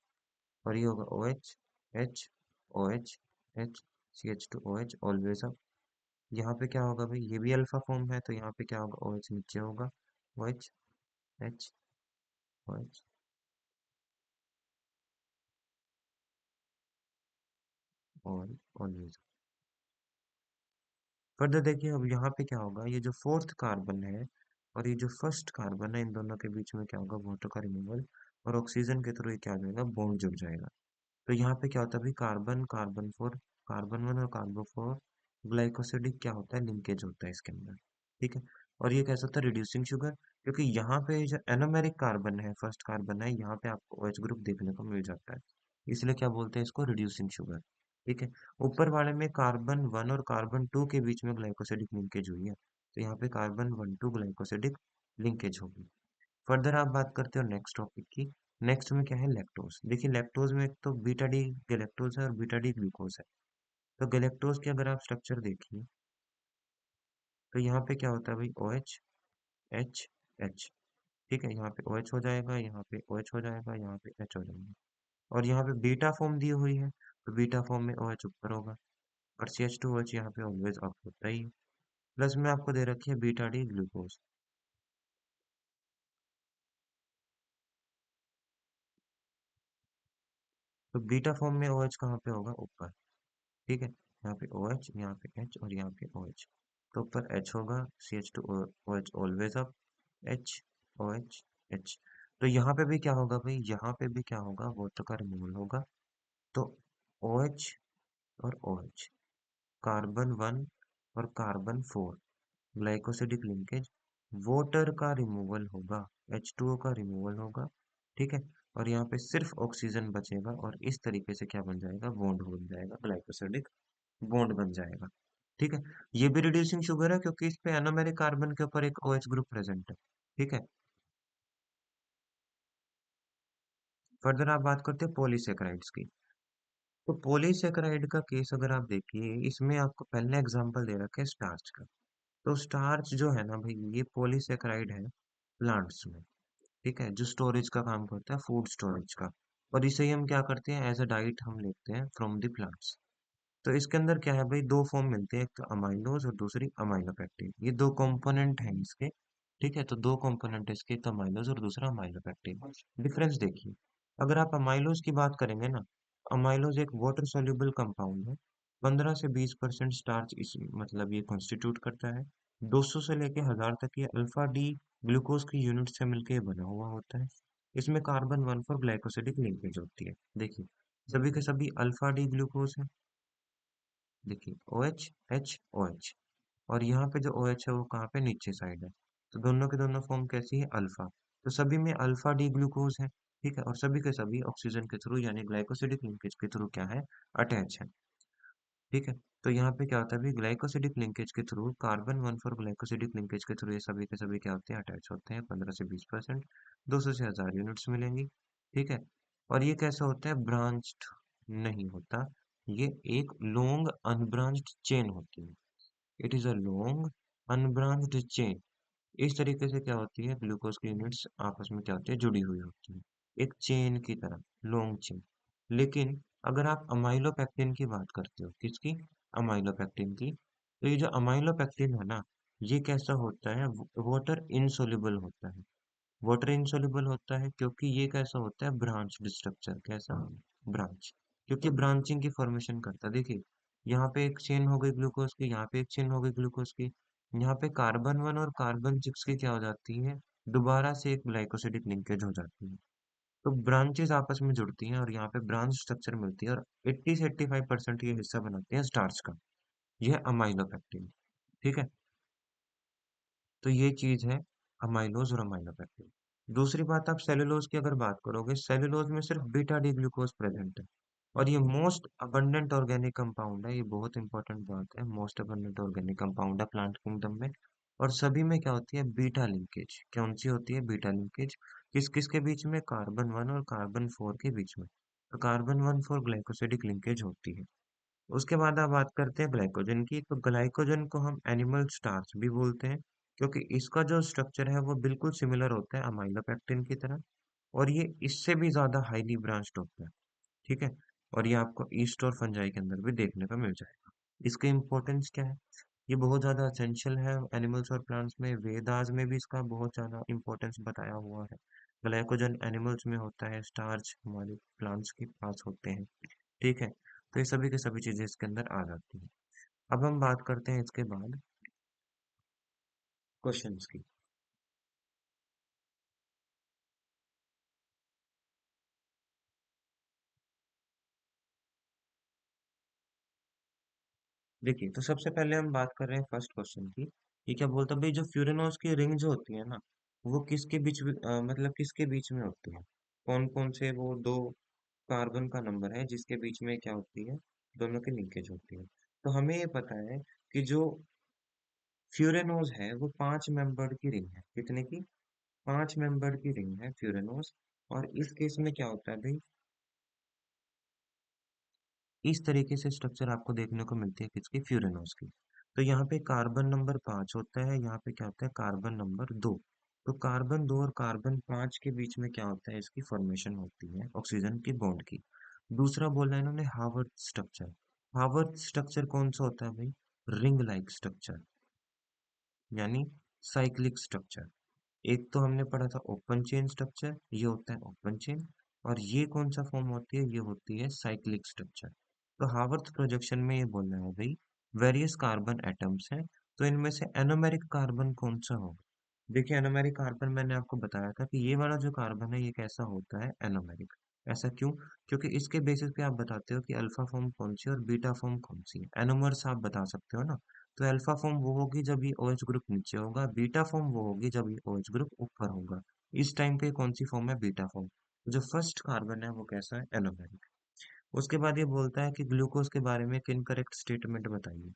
और ये होगा OH H OH H CH2OH always up. यहाँ पे क्या होगा भाई, ये भी अल्फा फॉर्म है, तो यहाँ पे क्या होगा, OH नीचे होगा, OH H OH, और ऑलवेज। फर्दर देखिए, अब यहाँ पे क्या होगा, ये जो फोर्थ कार्बन है और ये जो फर्स्ट कार्बन है, इन दोनों के बीच में क्या होगा, वाटर का रिमूवल, और ऑक्सीजन के थ्रू ये क्या हो जाएगा, बॉन्ड जुड़ जाएगा। तो यहाँ पे क्या होता है भाई, carbon carbon four, carbon one और कार्बन फोर, ग्लाइकोसिडिक क्या होता है, लिंकेज होता है इसके अंदर, ठीक है। और ये कैसा होता है, रिड्यूसिंग शुगर, क्योंकि यहाँ पे जो एनोमेरिक कार्बन है, फर्स्ट कार्बन है, यहाँ पे आपको OH ग्रुप देखने को मिल जाता है, इसलिए क्या बोलते हैं इसको, रिड्यूसिंग शुगर, ठीक है। ऊपर वाले में कार्बन वन और कार्बन टू के बीच में ग्लाइकोसिडिक लिंकेज हुई है, तो यहाँ पे carbon one two glycosidic linkage होगी। फर्दर आप बात करते हो नेक्स्ट टॉपिक की। नेक्स्ट में क्या है, लैक्टोज। देखिए, लैक्टोज में एक तो बीटा डी गैलेक्टोज है और बीटा डी ग्लूकोज है। तो गैलेक्टोज के अगर आप स्ट्रक्चर देखिए, तो यहाँ पे क्या होता है भाई, ओ एच एच एच। ठीक है, यहाँ पे ओ एच हो जाएगा, यहाँ पे ओ एच हो जाएगा, यहाँ पे एच हो जाएगा। और यहाँ पे बीटा फॉर्म दी हुई है, तो बीटा फॉर्म में ओ एच ऊपर होगा, और C H two O H यहाँ पे ऑलवेज अप होता ही है। प्लस में आपको दे रखी है बीटा डी ग्लूकोज। तो बीटा फॉर्म में ओ एच कहाँ पे होगा, ऊपर। ठीक है, यहाँ पे ओ एच, यहाँ पे एच, और यहाँ पे ओ एच। तो ऊपर एच होगा, C H two O H always up, H, O H, H. तो यहाँ पे भी क्या होगा भाई, यहाँ पे भी क्या होगा, वाटर का रिमूवल होगा। तो ओ एच और ओ एच, कार्बन वन और carbon four, glycosidic linkage, water का रिमूवल होगा, H2O का रिमूवल होगा। ठीक है, और यहाँ पे सिर्फ ऑक्सीजन बचेगा, और इस तरीके से क्या बन जाएगा, बॉन्ड बन जाएगा, ग्लाइकोसिडिक बॉन्ड बन जाएगा। ठीक है, ये भी रिड्यूसिंग शुगर है क्योंकि इस पे एनोमेरिक कार्बन के ऊपर एक OH ग्रुप प्रेजेंट है। ठीक है, फर्दर आप बात करते हैं पॉलीसेकेराइड्स की। तो पॉलीसेकेराइड का केस अगर आप देखिए, इसमें आपको पहले एग्जांपल दे रखा है स्टार्च का। तो स्टार्च जो है ना भाई, ये पॉलीसेकेराइड है प्लांट्स में। ठीक है, जो स्टोरेज का काम करता है, फूड स्टोरेज का। और इसे ही हम क्या करते हैं, एज अ डाइट हम लेते हैं फ्रॉम द प्लांट्स। तो इसके अंदर क्या है भाई, दो फॉर्म मिलते हैं, एक तो अमाइलोज और दूसरी अमाइलोपेक्टिन, ये दो कंपोनेंट हैं इसके। ठीक है, तो दो कंपोनेंट है इसके, एक तो अमाइलोज और दूसरा अमाइलोपेक्टिन। डिफरेंस देखिए, अगर आप अमाइलोज की बात करेंगे ना, अमाइलोज एक वाटर सोल्यूबल कंपाउंड है। 15 से 20% स्टार्च इस मतलब ये कॉन्स्टिट्यूट करता है। 200 से लेके 1000 तक ये अल्फा डी ग्लूकोज की यूनिट से मिलकर बना हुआ होता है। इसमें carbon one for glycosidic linkage होती है। देखिए, सभी के सभी अल्फा डी ग्लूकोज है। देखिए, O H H O H, और यहाँ पे जो ओ एच है वो कहाँ पे, नीचे साइड है। तो दोनों के दोनों फॉर्म कैसी है, अल्फा। तो सभी में अल्फा डी ग्लूकोज है। ठीक है, और सभी के सभी ऑक्सीजन के थ्रू यानी ग्लाइकोसिडिक लिंकेज के थ्रू क्या है, अटैच है। ठीक है, तो यहाँ पे क्या होता है, ग्लाइकोसिडिक लिंकेज के through, carbon one for glycosidic linkage के थ्रू ये सभी के सभी क्या होते हैं, अटैच होते हैं। 15 से 20%, 200 से 1000 यूनिट्स मिलेंगी। ठीक है, और ये कैसा होता है, ब्रांच्ड नहीं होता, ये एक लॉन्ग अनब्रांच्ड चेन होती है। It is a long unbranched chain. इस तरीके से क्या होती है, ग्लूकोज की यूनिट्स आपस में क्या होती है, जुड़ी हुई होती है, एक चेन की तरह, लॉन्ग चेन। लेकिन अगर आप अमाइलोपेक्टिन की बात करते हो, किसकी, अमाइलोपेक्टिन की, तो ये जो अमाइलोपेक्टिन है ना, ये कैसा होता है, वाटर इनसोल्यूबल होता है। वाटर इनसोल्यूबल होता है क्योंकि ये कैसा होता है, ब्रांच स्ट्रक्चर, कैसा, ब्रांच, क्योंकि ब्रांचिंग की फॉर्मेशन करता है। देखिए, यहाँ पे एक चेन हो गई ग्लूकोज की, यहाँ पे एक चेन हो गई ग्लूकोज की, यहाँ पे कार्बन वन और कार्बन सिक्स की क्या हो जाती है, दोबारा से एक ग्लाइकोसिडिक लिंकेज हो जाती है। तो ब्रांचेस आपस में जुड़ती हैं और यहाँ पे ब्रांच स्ट्रक्चर मिलती है, और 80 से 85% ये हिस्सा बनाते हैं स्टार्च का। यह अमाइलोपेक्टिन। ठीक है, तो ये चीज है अमाइलोज और अमाइलोपेक्टिन। दूसरी बात, आप सेलुलोज की अगर बात करोगे, सेलुलोज में सिर्फ बीटा डी ग्लूकोज प्रेजेंट है, और ये मोस्ट अबंडेंट ऑर्गेनिक कंपाउंड है। ये बहुत इंपॉर्टेंट बात है, मोस्ट अबंडेंट ऑर्गेनिक कंपाउंड है प्लांट किंगडम में। और सभी में क्या होती है, बीटा लिंकेज, कौन सी होती है, बीटा लिंकेज, किस किस के बीच में, कार्बन वन और कार्बन फोर के बीच में। तो carbon one four glycosidic linkage होती है। उसके बाद आप बात करते हैं ग्लाइकोजन की, तो ग्लाइकोजन को हम एनिमल स्टार्च भी बोलते हैं, क्योंकि इसका जो स्ट्रक्चर है वो बिल्कुल सिमिलर होता है अमाइलोपेक्टिन की तरह, और ये इससे भी ज्यादा हाईली ब्रांच्ड होता है। ठीक है, और ये आपको ईस्ट और फंजाई के अंदर भी देखने को मिल जाएगा। इसकी इम्पोर्टेंस क्या है, ये बहुत ज्यादा असेंशियल है एनिमल्स और प्लांट्स में। वेदास में भी इसका बहुत ज्यादा इम्पोर्टेंस बताया हुआ है। ग्लाइकोजन एनिमल्स में होता है, स्टार्च हमारे प्लांट्स के पास होते हैं। ठीक है, तो ये सभी के सभी चीजें इसके अंदर आ जाती हैं। अब हम बात करते हैं इसके बाद क्वेश्चंस की। देखिए, तो सबसे पहले हम बात कर रहे हैं फर्स्ट क्वेश्चन की। ये क्या बोलता है भाई, जो फ्यूरेनोस की रिंग जो होती है ना, वो किसके बीच मतलब किसके बीच में होती है, कौन कौन से वो दो कार्बन का नंबर है जिसके बीच में क्या होती है, दोनों की लिंकेज होती है। तो हमें ये पता है कि जो फ्यूरेनोस है वो 5 मेंबर्ड की रिंग है, कितने की, 5 मेंबर्ड की रिंग है फ्यूरेनोस। और इस केस में क्या होता है भाई, इस तरीके से स्ट्रक्चर आपको देखने को मिलती है किसकी, फ्यूरेनोस की। तो यहाँ पे कार्बन नंबर 5 होता है, यहाँ पे क्या होता है, कार्बन नंबर 2। तो कार्बन 2 और कार्बन 5 के बीच में क्या होता है, इसकी फॉर्मेशन होती है ऑक्सीजन की बॉन्ड की। दूसरा बोला इन्होंने हार्वर्ड स्ट्रक्चर। हार्वर्ड स्ट्रक्चर कौन सा होता है भाई, रिंग लाइक स्ट्रक्चर, यानी साइक्लिक स्ट्रक्चर। एक तो हमने पढ़ा था ओपन चेन स्ट्रक्चर, ये होता है ओपन चेन। और ये कौन सा फॉर्म होती है, ये होती है साइक्लिक स्ट्रक्चर। तो हावर्थ प्रोजेक्शन में ये बोलना है भाई, वेरियस कार्बन एटम्स हैं, तो इनमें से एनोमेरिक कार्बन कौन सा होगा। देखिए एनोमेरिक कार्बन मैंने आपको बताया था कि ये वाला जो कार्बन है ये कैसा होता है, एनोमेरिक। ऐसा क्यों, क्योंकि इसके बेसिस पे आप बताते हो कि अल्फा फॉर्म कौन सी है और बीटा फॉर्म कौन सी है, एनोमर्स आप बता सकते हो ना। तो अल्फा फॉर्म वो होगी जब ये OH ग्रुप नीचे होगा, बीटा फॉर्म वो होगी जब ये OH ग्रुप ऊपर होगा। इस टाइम पे कौन सी फॉर्म है, बीटा फॉर्म। जो फर्स्ट कार्बन है वो कैसा है, एनोमेरिक। उसके बाद ये बोलता है कि ग्लूकोज के बारे में एक इनकरेक्ट स्टेटमेंट बताइए।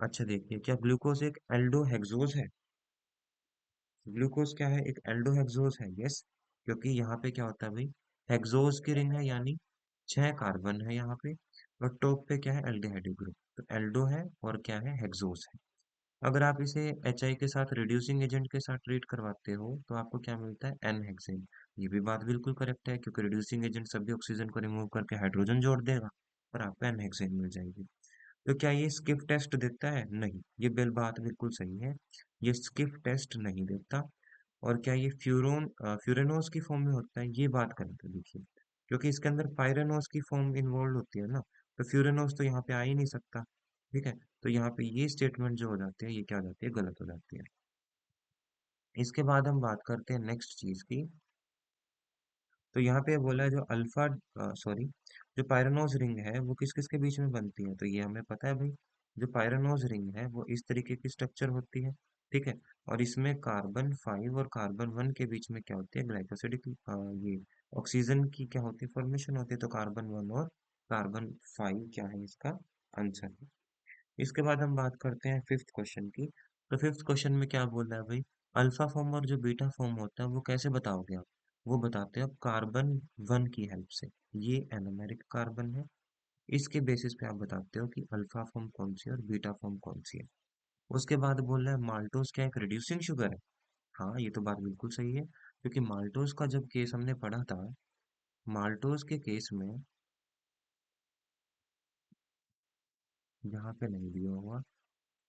अच्छा देखिए, क्या ग्लूकोज एक एल्डोहेक्सोज है। ग्लूकोज क्या है, एक एल्डोहेक्सोज है, यस। क्योंकि यहाँ पे क्या होता है भाई, हेक्सोज की रिंग है, यानी 6 कार्बन है यहाँ पे। और टॉप पे क्या है, एल्डिहाइड ग्रुप, तो एल्डो है और क्या है, हेक्सोज है। अगर आप इसे HI के साथ रिड्यूसिंग एजेंट के साथ ट्रीट करवाते हो तो आपको क्या मिलता है, एन हेक्सेन। ये भी बात बिल्कुल करेक्ट है, क्योंकि रिड्यूसिंग एजेंट सभी ऑक्सीजन को रिमूव करके हाइड्रोजन जोड़ देगा और आपको एन हेक्सेन मिल जाएगी। तो क्या ये स्किप टेस्ट देता है, नहीं, ये बात बिल्कुल सही है, ये स्किप टेस्ट नहीं देता। और क्या ये फ्यूरेनोस की फॉर्म में होता है, ये बात करते हैं देखिए, क्योंकि इसके अंदर पायरेनोस की फॉर्म इन्वॉल्व होती है ना। तो फ्यूरेनोस तो यहाँ पे आ ही नहीं सकता, ठीक है। तो यहाँ पे ये स्टेटमेंट जो हो जाती है ये क्या हो जाती है, गलत हो जाती है। इसके बाद हम बात करते हैं नेक्स्ट चीज की। तो यहाँ पे बोला है जो अल्फा, सॉरी, जो पायरेनोस रिंग है वो किस किस के बीच में बनती है, तो ये हमें पता है भाई। जो पायरेनोस रिंग है वो इस तरीके की स्ट्रक्चर होती है, ठीक है। और इसमें कार्बन 5 और कार्बन 1 के बीच में क्या होती है, ग्लाइकोसिडिक, ये ऑक्सीजन की क्या होती है, फॉर्मेशन होती है। तो कार्बन 1 और कार्बन 5 क्या है इसका आंसर। इसके बाद हम बात करते हैं फिफ्थ क्वेश्चन की। तो फिफ्थ क्वेश्चन में क्या बोल रहा है भाई, अल्फा फॉर्म और जो बीटा फॉर्म होता है वो कैसे बताओगे आप। वो बताते हैं कार्बन 1 की हेल्प से। ये एनोमेरिक कार्बन है, इसके बेसिस पे आप बताते हो कि अल्फा फॉर्म कौन सी है और बीटा फॉर्म कौन सी है। उसके बाद बोल रहा है माल्टोस क्या एक रिड्यूसिंग शुगर है। हाँ, ये तो बात बिल्कुल सही है, क्योंकि माल्टोस का जब केस हमने पढ़ा था, माल्टोस के केस में, यहाँ पे नहीं दिया हुआ,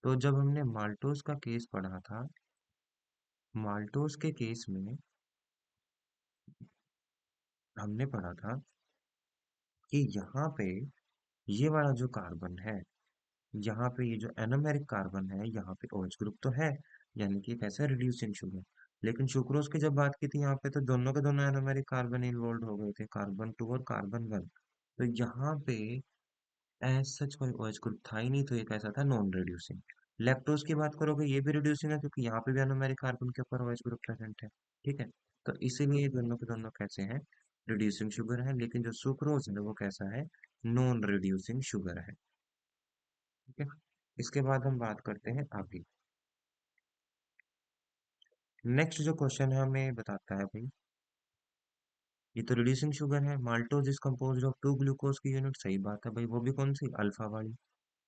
तो जब हमने माल्टोस का केस पढ़ा था, माल्टोस के केस में हमने पढ़ा था कि यहाँ पे ये वाला जो कार्बन है, यहाँ पे ये जो एनोमेरिक कार्बन है, यहाँ पे OH ग्रुप तो है, यानी कि कैसा रिड्यूसिंग शुगर। लेकिन सुक्रोज की जब बात की थी यहाँ पे, तो दोनों के दोनों एनोमेरिक कार्बन इन्वॉल्व हो गए थे, कार्बन 2 और कार्बन 1। तो यहाँ पे एज सच कोई OH ग्रुप था ही नहीं, तो ये कैसा था, नॉन रिड्यूसिंग। लैक्टोज की बात करोगे ये भी रिड्यूसिंग है, क्योंकि यहाँ पे भी एनोमेरिक कार्बन के ऊपर OH ग्रुप प्रेजेंट है, ठीक है। तो इसीलिए ये दोनों के दोनों कैसे हैं, रिड्यूसिंग शुगर है। लेकिन जो सुक्रोज है वो कैसा है, नॉन रिड्यूसिंग शुगर है, ठीक है। इसके बाद हम बात करते हैं आगे। नेक्स्ट जो क्वेश्चन है हमें बताता है भाई, ये तो रिड्यूसिंग शुगर है, maltose is composed of 2 glucose की यूनिट, सही बात है भाई, वो भी कौन सी, अल्फा वाली।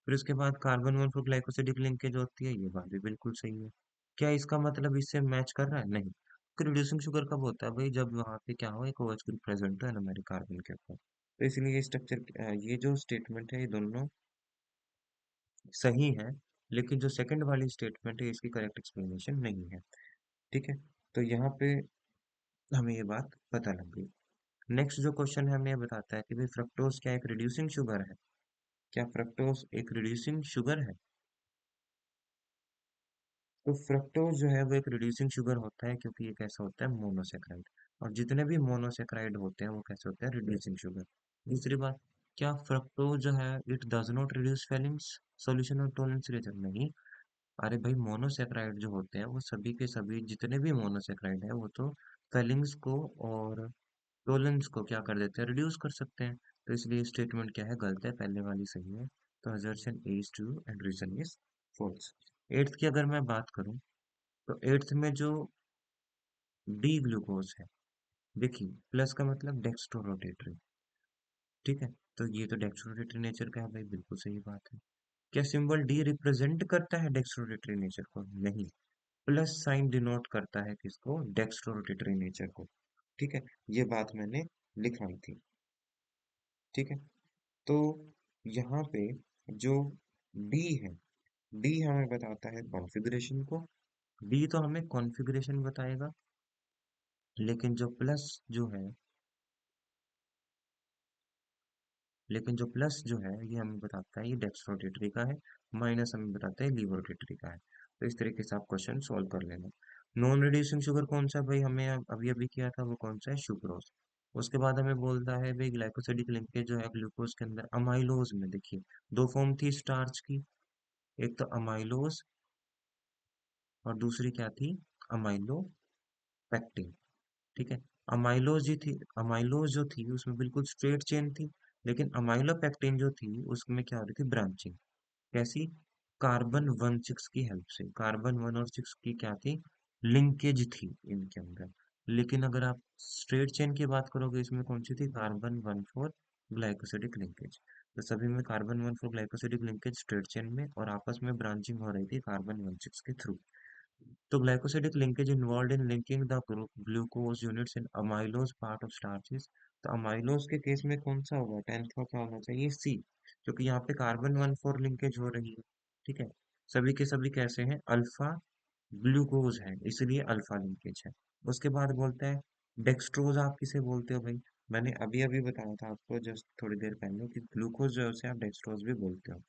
फिर उसके बाद कार्बन 1 पर ग्लाइकोसिडिक लिंकेज होती है, ये बात भी बिल्कुल सही है। क्या इसका मतलब इससे मैच कर रहा है, नहीं। रिड्यूसिंग शुगर कब होता है भाई, जब वहाँ पे क्या हो, एक OH ग्रुप प्रेजेंट हो एनोमेरिक कार्बन के ऊपर। तो इसलिए ये स्ट्रक्चर, ये जो स्टेटमेंट है ये दोनों सही है। लेकिन जो सेकंड वाली स्टेटमेंट है इसकी करेक्ट एक्सप्लेनेशन नहीं है, ठीक है। तो यहाँ पे हमें ये बात पता लग गई। नेक्स्ट जो क्वेश्चन है हमें ये बताता है कि भाई फ्रक्टोज क्या एक रिड्यूसिंग शुगर है। क्या फ्रक्टोज एक रिड्यूसिंग शुगर है। तो फ्रक्टोज जो है वो एक रिड्यूसिंग शुगर होता है, क्योंकि ये कैसा होता है, मोनोसेक्राइड। और जितने भी मोनोसेक्राइड होते हैं वो कैसे होते हैं, रिड्यूसिंग शुगर। दूसरी बात, क्या फ्रक्टोज जो है it does not reduce Fehling's, solution और टोलेंस रीजन, नहीं। अरे भाई मोनोसेक्राइड जो होते हैं वो सभी के सभी जितने भी मोनोसेक्राइड है वो तो फेलिंग्स को और टोलेंस को क्या कर देते हैं, रिड्यूस कर सकते हैं। तो इसलिए स्टेटमेंट क्या है, गलत है, पहले वाली सही है। तो assertion A is true and reason is false. Eighth की अगर मैं बात करूं, तो एट्थ में जो डी ग्लूकोज है, देखिए प्लस का मतलब डेक्स्ट्रो रोटेटरी, ठीक है। तो ये तो डेक्स्ट्रोरेटरी नेचर का है भाई, बिल्कुल सही बात है। क्या सिंबल डी रिप्रेजेंट करता है डेक्स्ट्रोरेटरी नेचर को? नहीं। प्लस साइन डिनोट करता है किसको? डेक्स्ट्रोरेटरी नेचर को। ठीक है, ये बात मैंने लिखवाई थी। ठीक है, तो यहाँ पे जो डी है, डी हमें बताता है कॉन्फ़िगरेशन को। डी तो हमें कॉन्फ़िगरेशन बताएगा, लेकिन जो प्लस जो है ये हमें बताता है ये डेक्स रोटेटरी का है, माइनस हमें बताता है लीव रोटेटरी का है। तो इस तरीके से आप क्वेश्चन सॉल्व कर लेना। नॉन रिड्यूसिंग शुगर कौन सा है भाई? हमें अभी अभी किया था, वो कौन सा है? सुक्रोज। उसके बाद हमें बोलता है भाई ग्लाइकोसिडिक लिंकेज जो है ग्लूकोज के अंदर अमाइलोज में, देखिए दो फॉर्म थी स्टार्च की, एक तो अमाइलोज और दूसरी क्या थी? अमाइलो पैक्टिन। ठीक है, अमाइलोज जो थी उसमें बिल्कुल स्ट्रेट चेन थी, लेकिन अमाइलोपेक्टिन जो थी उसमें क्या हो रही थी? ब्रांचिंग। कैसी? कार्बन 1 6 की हेल्प से। कार्बन 1 और 6 की क्या थी? लिंकेज थी इनके अंदर। लेकिन अगर आप स्ट्रेट चेन की बात करोगे, इसमें कौन सी थी? Carbon 1 4 glycosidic linkage. तो सभी में carbon 1 4 glycosidic linkage straight chain में, और आपस में ब्रांचिंग हो रही थी कार्बन 1 6 के थ्रू। तो glycosidic linkage involved in linking the glucose units in amylose part of starches। तो अमाइलोज के केस में कौन सा होगा? 10th का क्या होना चाहिए? सी, क्योंकि यहाँ पे कार्बन 1 4 लिंकेज हो रही है। ठीक है, सभी के सभी कैसे हैं? अल्फा ग्लूकोज है, इसलिए अल्फा लिंकेज है। उसके बाद बोलता है डेक्सट्रोज आप किसे बोलते हो भाई? मैंने अभी अभी बताया था आपको जस्ट थोड़ी देर पहले कि ग्लूकोज जो है उसे आप डेक्सट्रोज भी बोलते हो।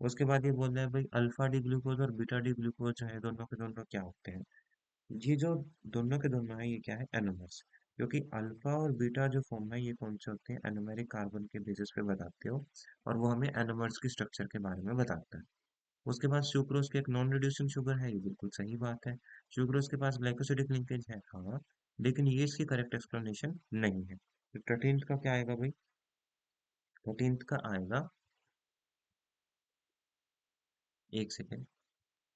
उसके बाद ये बोल रहा है भाई अल्फा डी ग्लूकोज और बीटा डी ग्लूकोज जो है दोनों के दोनों क्या होते हैं? ये जो दोनों के दोनों है ये क्या है? एनोमर्स। क्योंकि अल्फा और बीटा जो फॉर्म है ये कौन से होते हैं? एनोमेरिक कार्बन के बेसिस पे बताते हो, और वो हमें एनोमर्स की स्ट्रक्चर के बारे में बताता है। उसके बाद सुक्रोज के एक नॉन रिड्यूसिंग शुगर है, ये बिल्कुल सही बात है। सुक्रोज के पास ग्लाइकोसिडिक लिंकेज है, हाँ, लेकिन ये इसकी करेक्ट एक्सप्लेनेशन नहीं है। तो 13th का क्या आएगा भाई? 13th का आएगा, एक सेकेंड।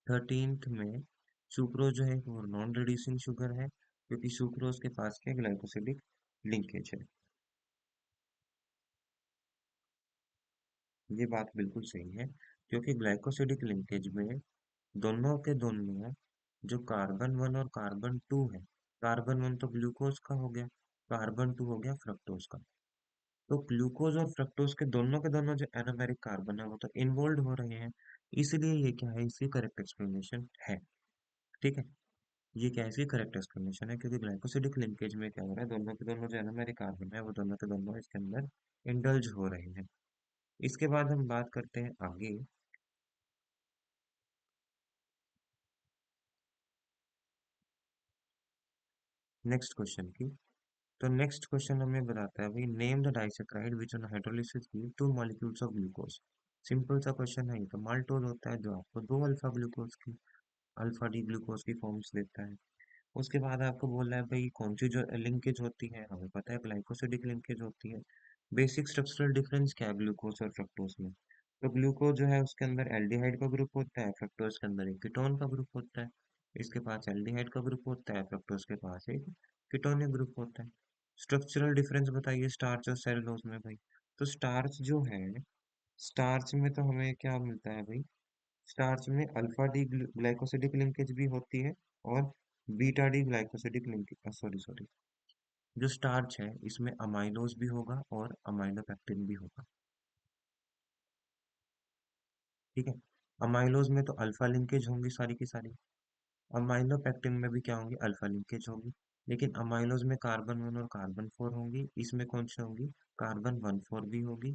13th में सुक्रोज जो है वो नॉन रिड्यूसिंग शुगर है, क्योंकि सुक्रोज के पास क्या ग्लाइकोसिडिक लिंकेज है। ये बात बिल्कुल सही है, क्योंकि ग्लाइकोसिडिक लिंकेज में दोनों के दोनों जो कार्बन 1 और कार्बन 2 है, कार्बन 1 तो ग्लूकोज का हो गया, कार्बन 2 हो गया फ्रक्टोज का। तो ग्लूकोज और फ्रक्टोज के दोनों जो एरोमेरिक कार्बन है वो तो इन्वॉल्व हो रहे हैं, इसलिए ये क्या है? इसकी करेक्ट एक्सप्लेनेशन है। ठीक है, ये क्या है? इसकी करेक्ट एक्सप्लेनेशन है, क्योंकि ग्लाइकोसिडिक लिंकेज में क्या हो रहा है? दोनों के दोनों जो एरोमेरिक कार्बन है वो दोनों के दोनों इसके अंदर इंडल्ज हो रहे हैं। इसके बाद हम बात करते हैं आगे नेक्स्ट क्वेश्चन की। तो नेक्स्ट क्वेश्चन हमें बताता है भाई name the disaccharide which on hydrolysis give 2 molecules of glucose. Simple सा क्वेश्चन है, ये तो माल्टोज होता है जो आपको 2 अल्फा ग्लूकोज की, अल्फा डी ग्लूकोज की फॉर्म्स देता है। उसके बाद आपको बोल रहा है भाई कौन सी जो लिंकेज होती है, हमें पता है ग्लाइकोसिडिक लिंकेज होती है। बेसिक स्ट्रक्चरल डिफरेंस क्या है ग्लूकोज और फ्रक्टोज में? तो ग्लूकोज जो है उसके अंदर एल्डिहाइड का ग्रुप होता है, फ्रक्टोज के अंदर एक कीटोन का ग्रुप होता है। इसके पास एल्डिहाइड का ग्रुप होता है, फ्रक्टोज के पास एक कीटोनिक ग्रुप होता है। स्ट्रक्चरल डिफरेंस बताइए स्टार्च और सेलुलोज में भाई। तो स्टार्च जो है, स्टार्च में तो हमें क्या मिलता है भाई? स्टार्च में अल्फा डी ग्लाइकोसिडिक लिंकेज भी होती है, और beta D glycosidic linkage, sorry sorry, जो स्टार्च है इसमें अमाइलोज भी होगा और अमाइलोपेक्टिन भी होगा। ठीक है, अमाइलोज में तो अल्फा लिंकेज होंगी सारी की सारी, अमाइलोपेक्टिन में भी क्या होंगी? अल्फा लिंकेज होगी। लेकिन अमाइलोज में कार्बन 1 और कार्बन 4 होंगी, इसमें कौन सी होंगी? कार्बन 1 4 भी होगी।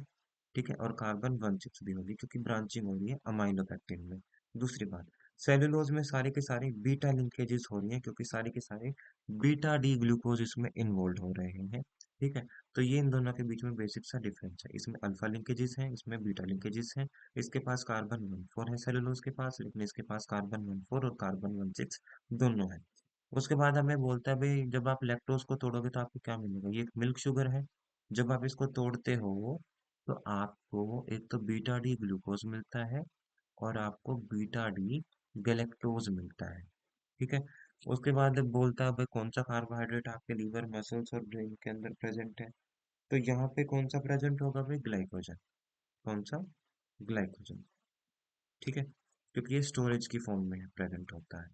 ठीक है, और कार्बन 1 6 भी होगी, क्योंकि ब्रांचिंग हो रही है अमाइलोपेक्टिन में। दूसरी बात, सेलुलोज में सारे के सारे बीटा लिंकेजेस हो रही हैं, क्योंकि सारे के सारे बीटा डी ग्लूकोज इसमें इन्वॉल्व हो रहे हैं। ठीक है, तो ये इन दोनों के बीच में बेसिक सा डिफरेंस है, इसमें अल्फा लिंकेजेस हैं, इसमें बीटा लिंकेजेस हैं। इसके पास कार्बन 1 4 है सेलुलोज के पास, लेकिन इसके पास कार्बन 1 4 और कार्बन 1 6 दोनों है। उसके बाद हमें बोलता है भाई जब आप लैक्टोज को तोड़ोगे तो आपको क्या मिलेगा? ये एक मिल्क शुगर है। जब आप इसको तोड़ते हो तो आपको एक तो बीटा डी ग्लूकोज मिलता है, और आपको बीटा डी गैलेक्टोज मिलता है। ठीक है, उसके बाद बोलता है भाई कौन सा कार्बोहाइड्रेट आपके लीवर मसल्स और ब्रेन के अंदर प्रेजेंट है? तो यहाँ पे कौन सा प्रेजेंट होगा भाई? ग्लाइकोजन। कौन सा? ग्लाइकोजन। ठीक है, क्योंकि ये स्टोरेज की फॉर्म में प्रेजेंट होता है।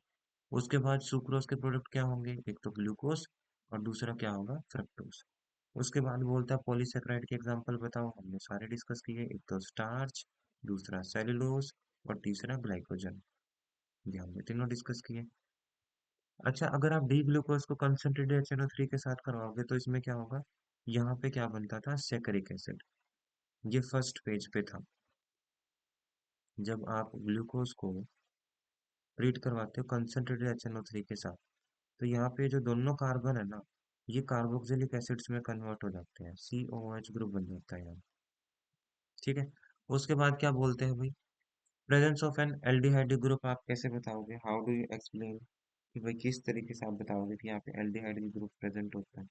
उसके बाद सुक्रोज के प्रोडक्ट क्या होंगे? एक तो ग्लूकोज और दूसरा क्या होगा? फ्रक्टोज। उसके बाद बोलता है पॉलीसेकेराइड के एग्जांपल बताओ। हमने सारे डिस्कस किए, एक तो स्टार्च, दूसरा सेलुलोज और तीसरा ग्लाइकोजन। ये हमने तीनों डिस्कस किए। अच्छा, अगर आप डी ग्लूकोज को कंसंट्रेटेड HNO3 के साथ करवाओगे तो इसमें क्या होगा? यहाँ पे क्या बनता था? सेकरिक एसिड। ये फर्स्ट पेज पे था। जब आप ग्लूकोज को ट्रीट करवाते हो कंसंट्रेटेड HNO3 के साथ, तो यहाँ पे जो दोनों कार्बन है ना, ये कार्बोक्सिलिक एसिड्स में कन्वर्ट हो जाते हैं, COOH ग्रुप बन जाता है यहाँ। ठीक है, उसके बाद क्या बोलते हैं भाई? Presence of N aldehyde group आप कैसे बताओगे? How do you explain? कि भाई किस तरीके से आप बताओगे कि यहाँ पे एल्डिहाइड ग्रुप प्रेजेंट होता है?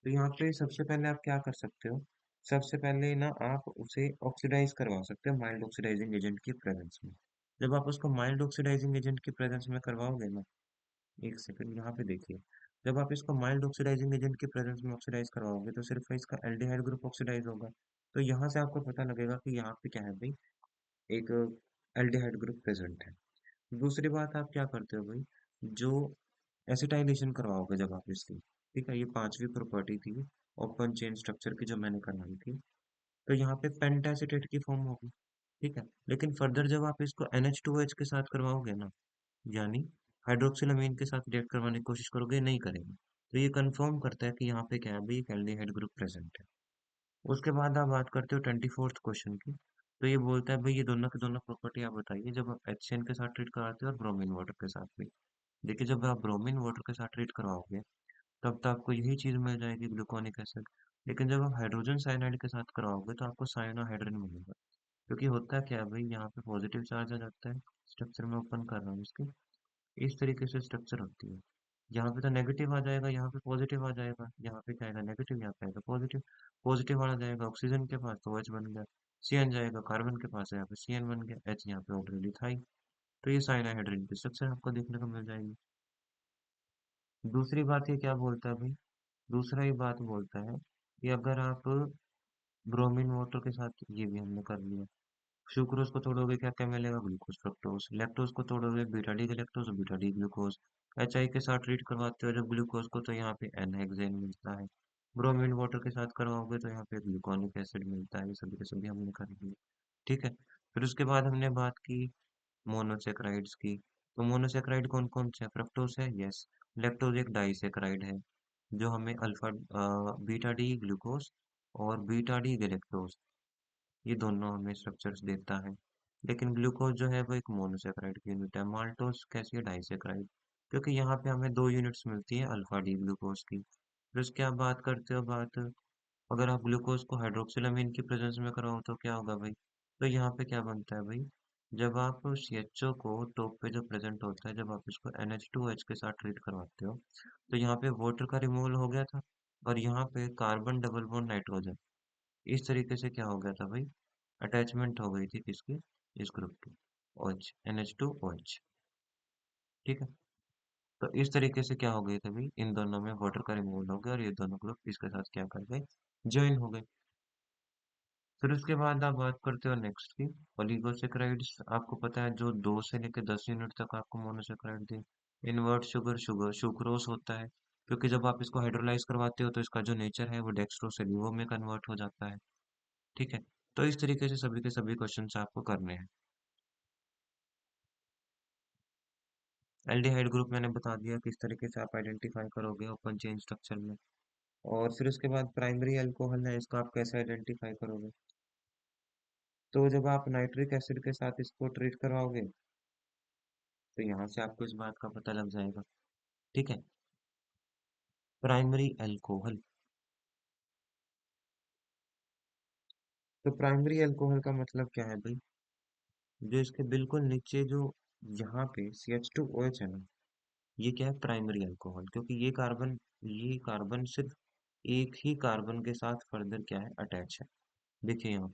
तो यहाँ पे सबसे पहले आप क्या कर सकते हो? सबसे पहले ना आप उसे ऑक्सीडाइज करवा सकते हो माइल्ड ऑक्सीडाइजिंग एजेंट की प्रेजेंस में। जब आप उसको माइल्ड ऑक्सीडाइजिंग एजेंट की प्रेजेंस में करवाओगे ना, एक सेकंड यहाँ पे देखिए, जब आप इसको माइल्ड ऑक्सीडाइजिंग एजेंट की प्रेजेंस में ऑक्सीडाइज करवाओगे तो सिर्फ इसका एल्डिहाइड ग्रुप ऑक्सीडाइज होगा। तो यहाँ से आपको पता लगेगा कि यहाँ पे क्या है भाई? एक एल्डिहाइड ग्रुप प्रेजेंट है। दूसरी बात आप क्या करते हो भाई? जो एसिटाइलेशन करवाओगे जब आप इसकी, ठीक है, ये पांचवी प्रॉपर्टी थी ओपन चेन स्ट्रक्चर की जो मैंने करवाई थी, तो यहाँ पे पेंटासिटेट की फॉर्म होगी। ठीक है, लेकिन फर्दर जब आप इसको NH2OH के साथ करवाओगे ना, यानी हाइड्रोक्सिलामीन के साथ रिएक्ट करवाने की कोशिश करोगे, नहीं करेंगे, तो ये कंफर्म करता है कि यहाँ पे क्या है भाई? एक एल्डिहाइड ग्रुप प्रेजेंट है। उसके बाद आप बात करते हो 24th क्वेश्चन की। तो ये बोलता है भाई ये दोनों की दोनों प्रॉपर्टी आप बताइए जब आप HCN के साथ ट्रीट कराते हो और ब्रोमीन वाटर के साथ भी। देखिए, जब आप ब्रोमीन वाटर के साथ ट्रीट करवाओगे तब तो आपको यही चीज मिल जाएगी, ग्लूकोनिक एसिड। लेकिन जब आप हाइड्रोजन साइनाइड के साथ करवाओगे तो आपको साइनोहाइड्रिन मिलेगा। क्योंकि होता क्या है भाई, यहाँ पे पॉजिटिव चार्ज आ जाता है। स्ट्रक्चर में ओपन कर रहा हूँ इसके, इस तरीके से स्ट्रक्चर होती है। यहाँ पे तो नेगेटिव आ जाएगा, यहाँ पे पॉजिटिव आ जाएगा, यहाँ पे क्या आएगा? नेगेटिव, यहाँ पे आएगा पॉजिटिव। पॉजिटिव वाला जाएगा ऑक्सीजन के पास तो OH बन गया, CN जाएगा कार्बन के पास, यहाँ पे CN बन गया, H यहाँ पे ऑलरेडी था ही। तो ये साइनाहाइड्रिन की स्ट्रक्चर आपको देखने को मिल जाएगी। दूसरी बात ये क्या बोलता है भाई? दूसरा ही बात बोलता है कि अगर आप ब्रोमीन वाटर के साथ, ये भी हमने कर लिया, सुक्रोज को तोड़ोगे क्या क्या मिलेगा? Glucose fructose. लैक्टोज को तोड़ोगे beta D lactose, beta D glucose. HI के साथ ट्रीट करवाते हो जब ग्लूकोज को, तो यहाँ पे N हेक्सेन मिलता है। ब्रोमीन वाटर के साथ करवाओगे तो यहाँ पे ग्लूकोनिक एसिड मिलता है। ये सभी के सभी हमने कर लिए। ठीक है, फिर उसके बाद हमने बात की मोनोसेक्राइड्स की। तो मोनोसेक्राइड कौन कौन से? फ्रक्टोज है, यस। लैक्टोज एक डाइसेक्राइड है जो हमें अल्फा बीटा डी ग्लूकोज और बीटा डी गैलेक्टोज, ये दोनों हमें स्ट्रक्चर्स देता है। लेकिन ग्लूकोज जो है वो एक मोनोसेक्राइड की यूनिट है। माल्टोज कैसी है? डाइसेक्राइड। क्योंकि यहाँ पे हमें दो यूनिट्स मिलती है अल्फा डी ग्लूकोज की। फिर उसके आप बात करते हो बात, अगर आप ग्लूकोज को हाइड्रोक्सिलामीन की प्रेजेंस में कराओ तो क्या होगा भाई? तो यहाँ पे क्या बनता है भाई? जब आप CHO को टॉप पे जो प्रेजेंट होता है, जब आप इसको NH2OH के साथ ट्रीट करवाते हो, तो यहाँ पे वाटर का रिमूवल हो गया था और यहाँ पे कार्बन डबल बॉन्ड नाइट्रोजन, इस तरीके से क्या हो गया था भाई? अटैचमेंट हो गई थी किसकी? इस ग्रुप की, OH, NH2OH। ठीक है, तो इस तरीके से क्या हो गई थी भाई? इन दोनों में वाटर का रिमूवल हो गया और ये दोनों ग्रुप इसके साथ क्या कर गए? ज्वाइन हो गए। फिर उसके बाद आप बात करते हो नेक्स्ट की, ओलिगोसेक्राइड्स। आपको पता है जो 2 से लेकर 10 यूनिट तक आपको मोनोसेक्राइड दे। इनवर्ट शुगर शुगर सुक्रोज होता है, क्योंकि जब आप इसको हाइड्रोलाइज करवाते हो तो इसका जो नेचर है वो डेक्स्ट्रो से लिवो में कन्वर्ट हो जाता है। ठीक है, तो इस तरीके से सभी के सभी क्वेश्चन आपको करने हैं। एल्डिहाइड ग्रुप मैंने बता दिया किस तरीके से आप आइडेंटिफाई करोगे ओपन चेन स्ट्रक्चर में। और फिर उसके बाद प्राइमरी अल्कोहल है, इसको आप कैसे आइडेंटिफाई करोगे? तो जब आप नाइट्रिक एसिड के साथ इसको ट्रीट करवाओगे तो यहाँ से आपको इस बात का पता लग जाएगा। ठीक है, प्राइमरी अल्कोहल। तो प्राइमरी अल्कोहल का मतलब क्या है भाई? जो इसके बिल्कुल नीचे जो यहाँ पे CH2OH है ना, ये क्या है? Primary alcohol. क्योंकि ये कार्बन सिर्फ एक ही कार्बन के साथ फर्दर क्या है? अटैच है। देखिए यहाँ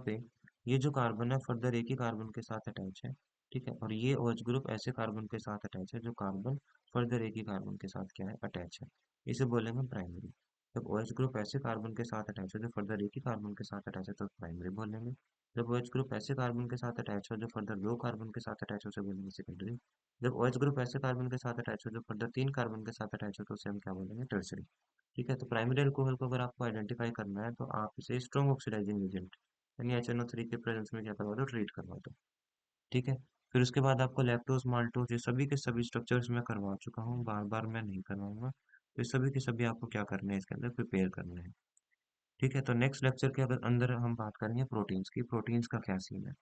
पे ये जो कार्बन है फर्दर एक ही कार्बन के साथ अटैच है। ठीक है, और ये OH ग्रुप ऐसे कार्बन के साथ अटैच है जो कार्बन फर्दर एक ही कार्बन के साथ क्या है? अटैच है। इसे बोलेंगे प्राइमरी। जब OH ग्रुप ऐसे कार्बन के साथ अटैच हो जो फर्दर एक ही कार्बन के साथ अटैच है तो प्राइमरी बोलेंगे। जब OH ग्रुप ऐसे कार्बन के साथ अटैच हो जो फर्दर दो कार्बन के साथ अटैच हो उसे बोलेंगे सेकेंडरी। जब OH ग्रुप ऐसे कार्बन के साथ अटैच हो जो फर्दर तीन कार्बन के साथ अटैच हो तो उसे हम क्या बोलेंगे, टर्सरी। ठीक है, तो प्राइमरी अल्कोहल को अगर आपको आइडेंटिफाई करना है तो आप इसे स्ट्रॉन्ग ऑक्सीडाइजिंग एजेंट यानी HNO3 के प्रेजेंस में क्या करवा दो, ट्रीट करवा दो। ठीक है, फिर उसके बाद आपको लैक्टोज माल्टोज ये सभी के सभी स्ट्रक्चर्स मैं करवा चुका हूँ, बार बार मैं नहीं करवाऊंगा। तो ये सभी के सभी आपको क्या करना है, इसके अंदर प्रिपेयर करना है। ठीक है, तो नेक्स्ट लेक्चर के अगर अंदर हम बात करेंगे प्रोटीन्स की, प्रोटीन्स का क्या सीन है।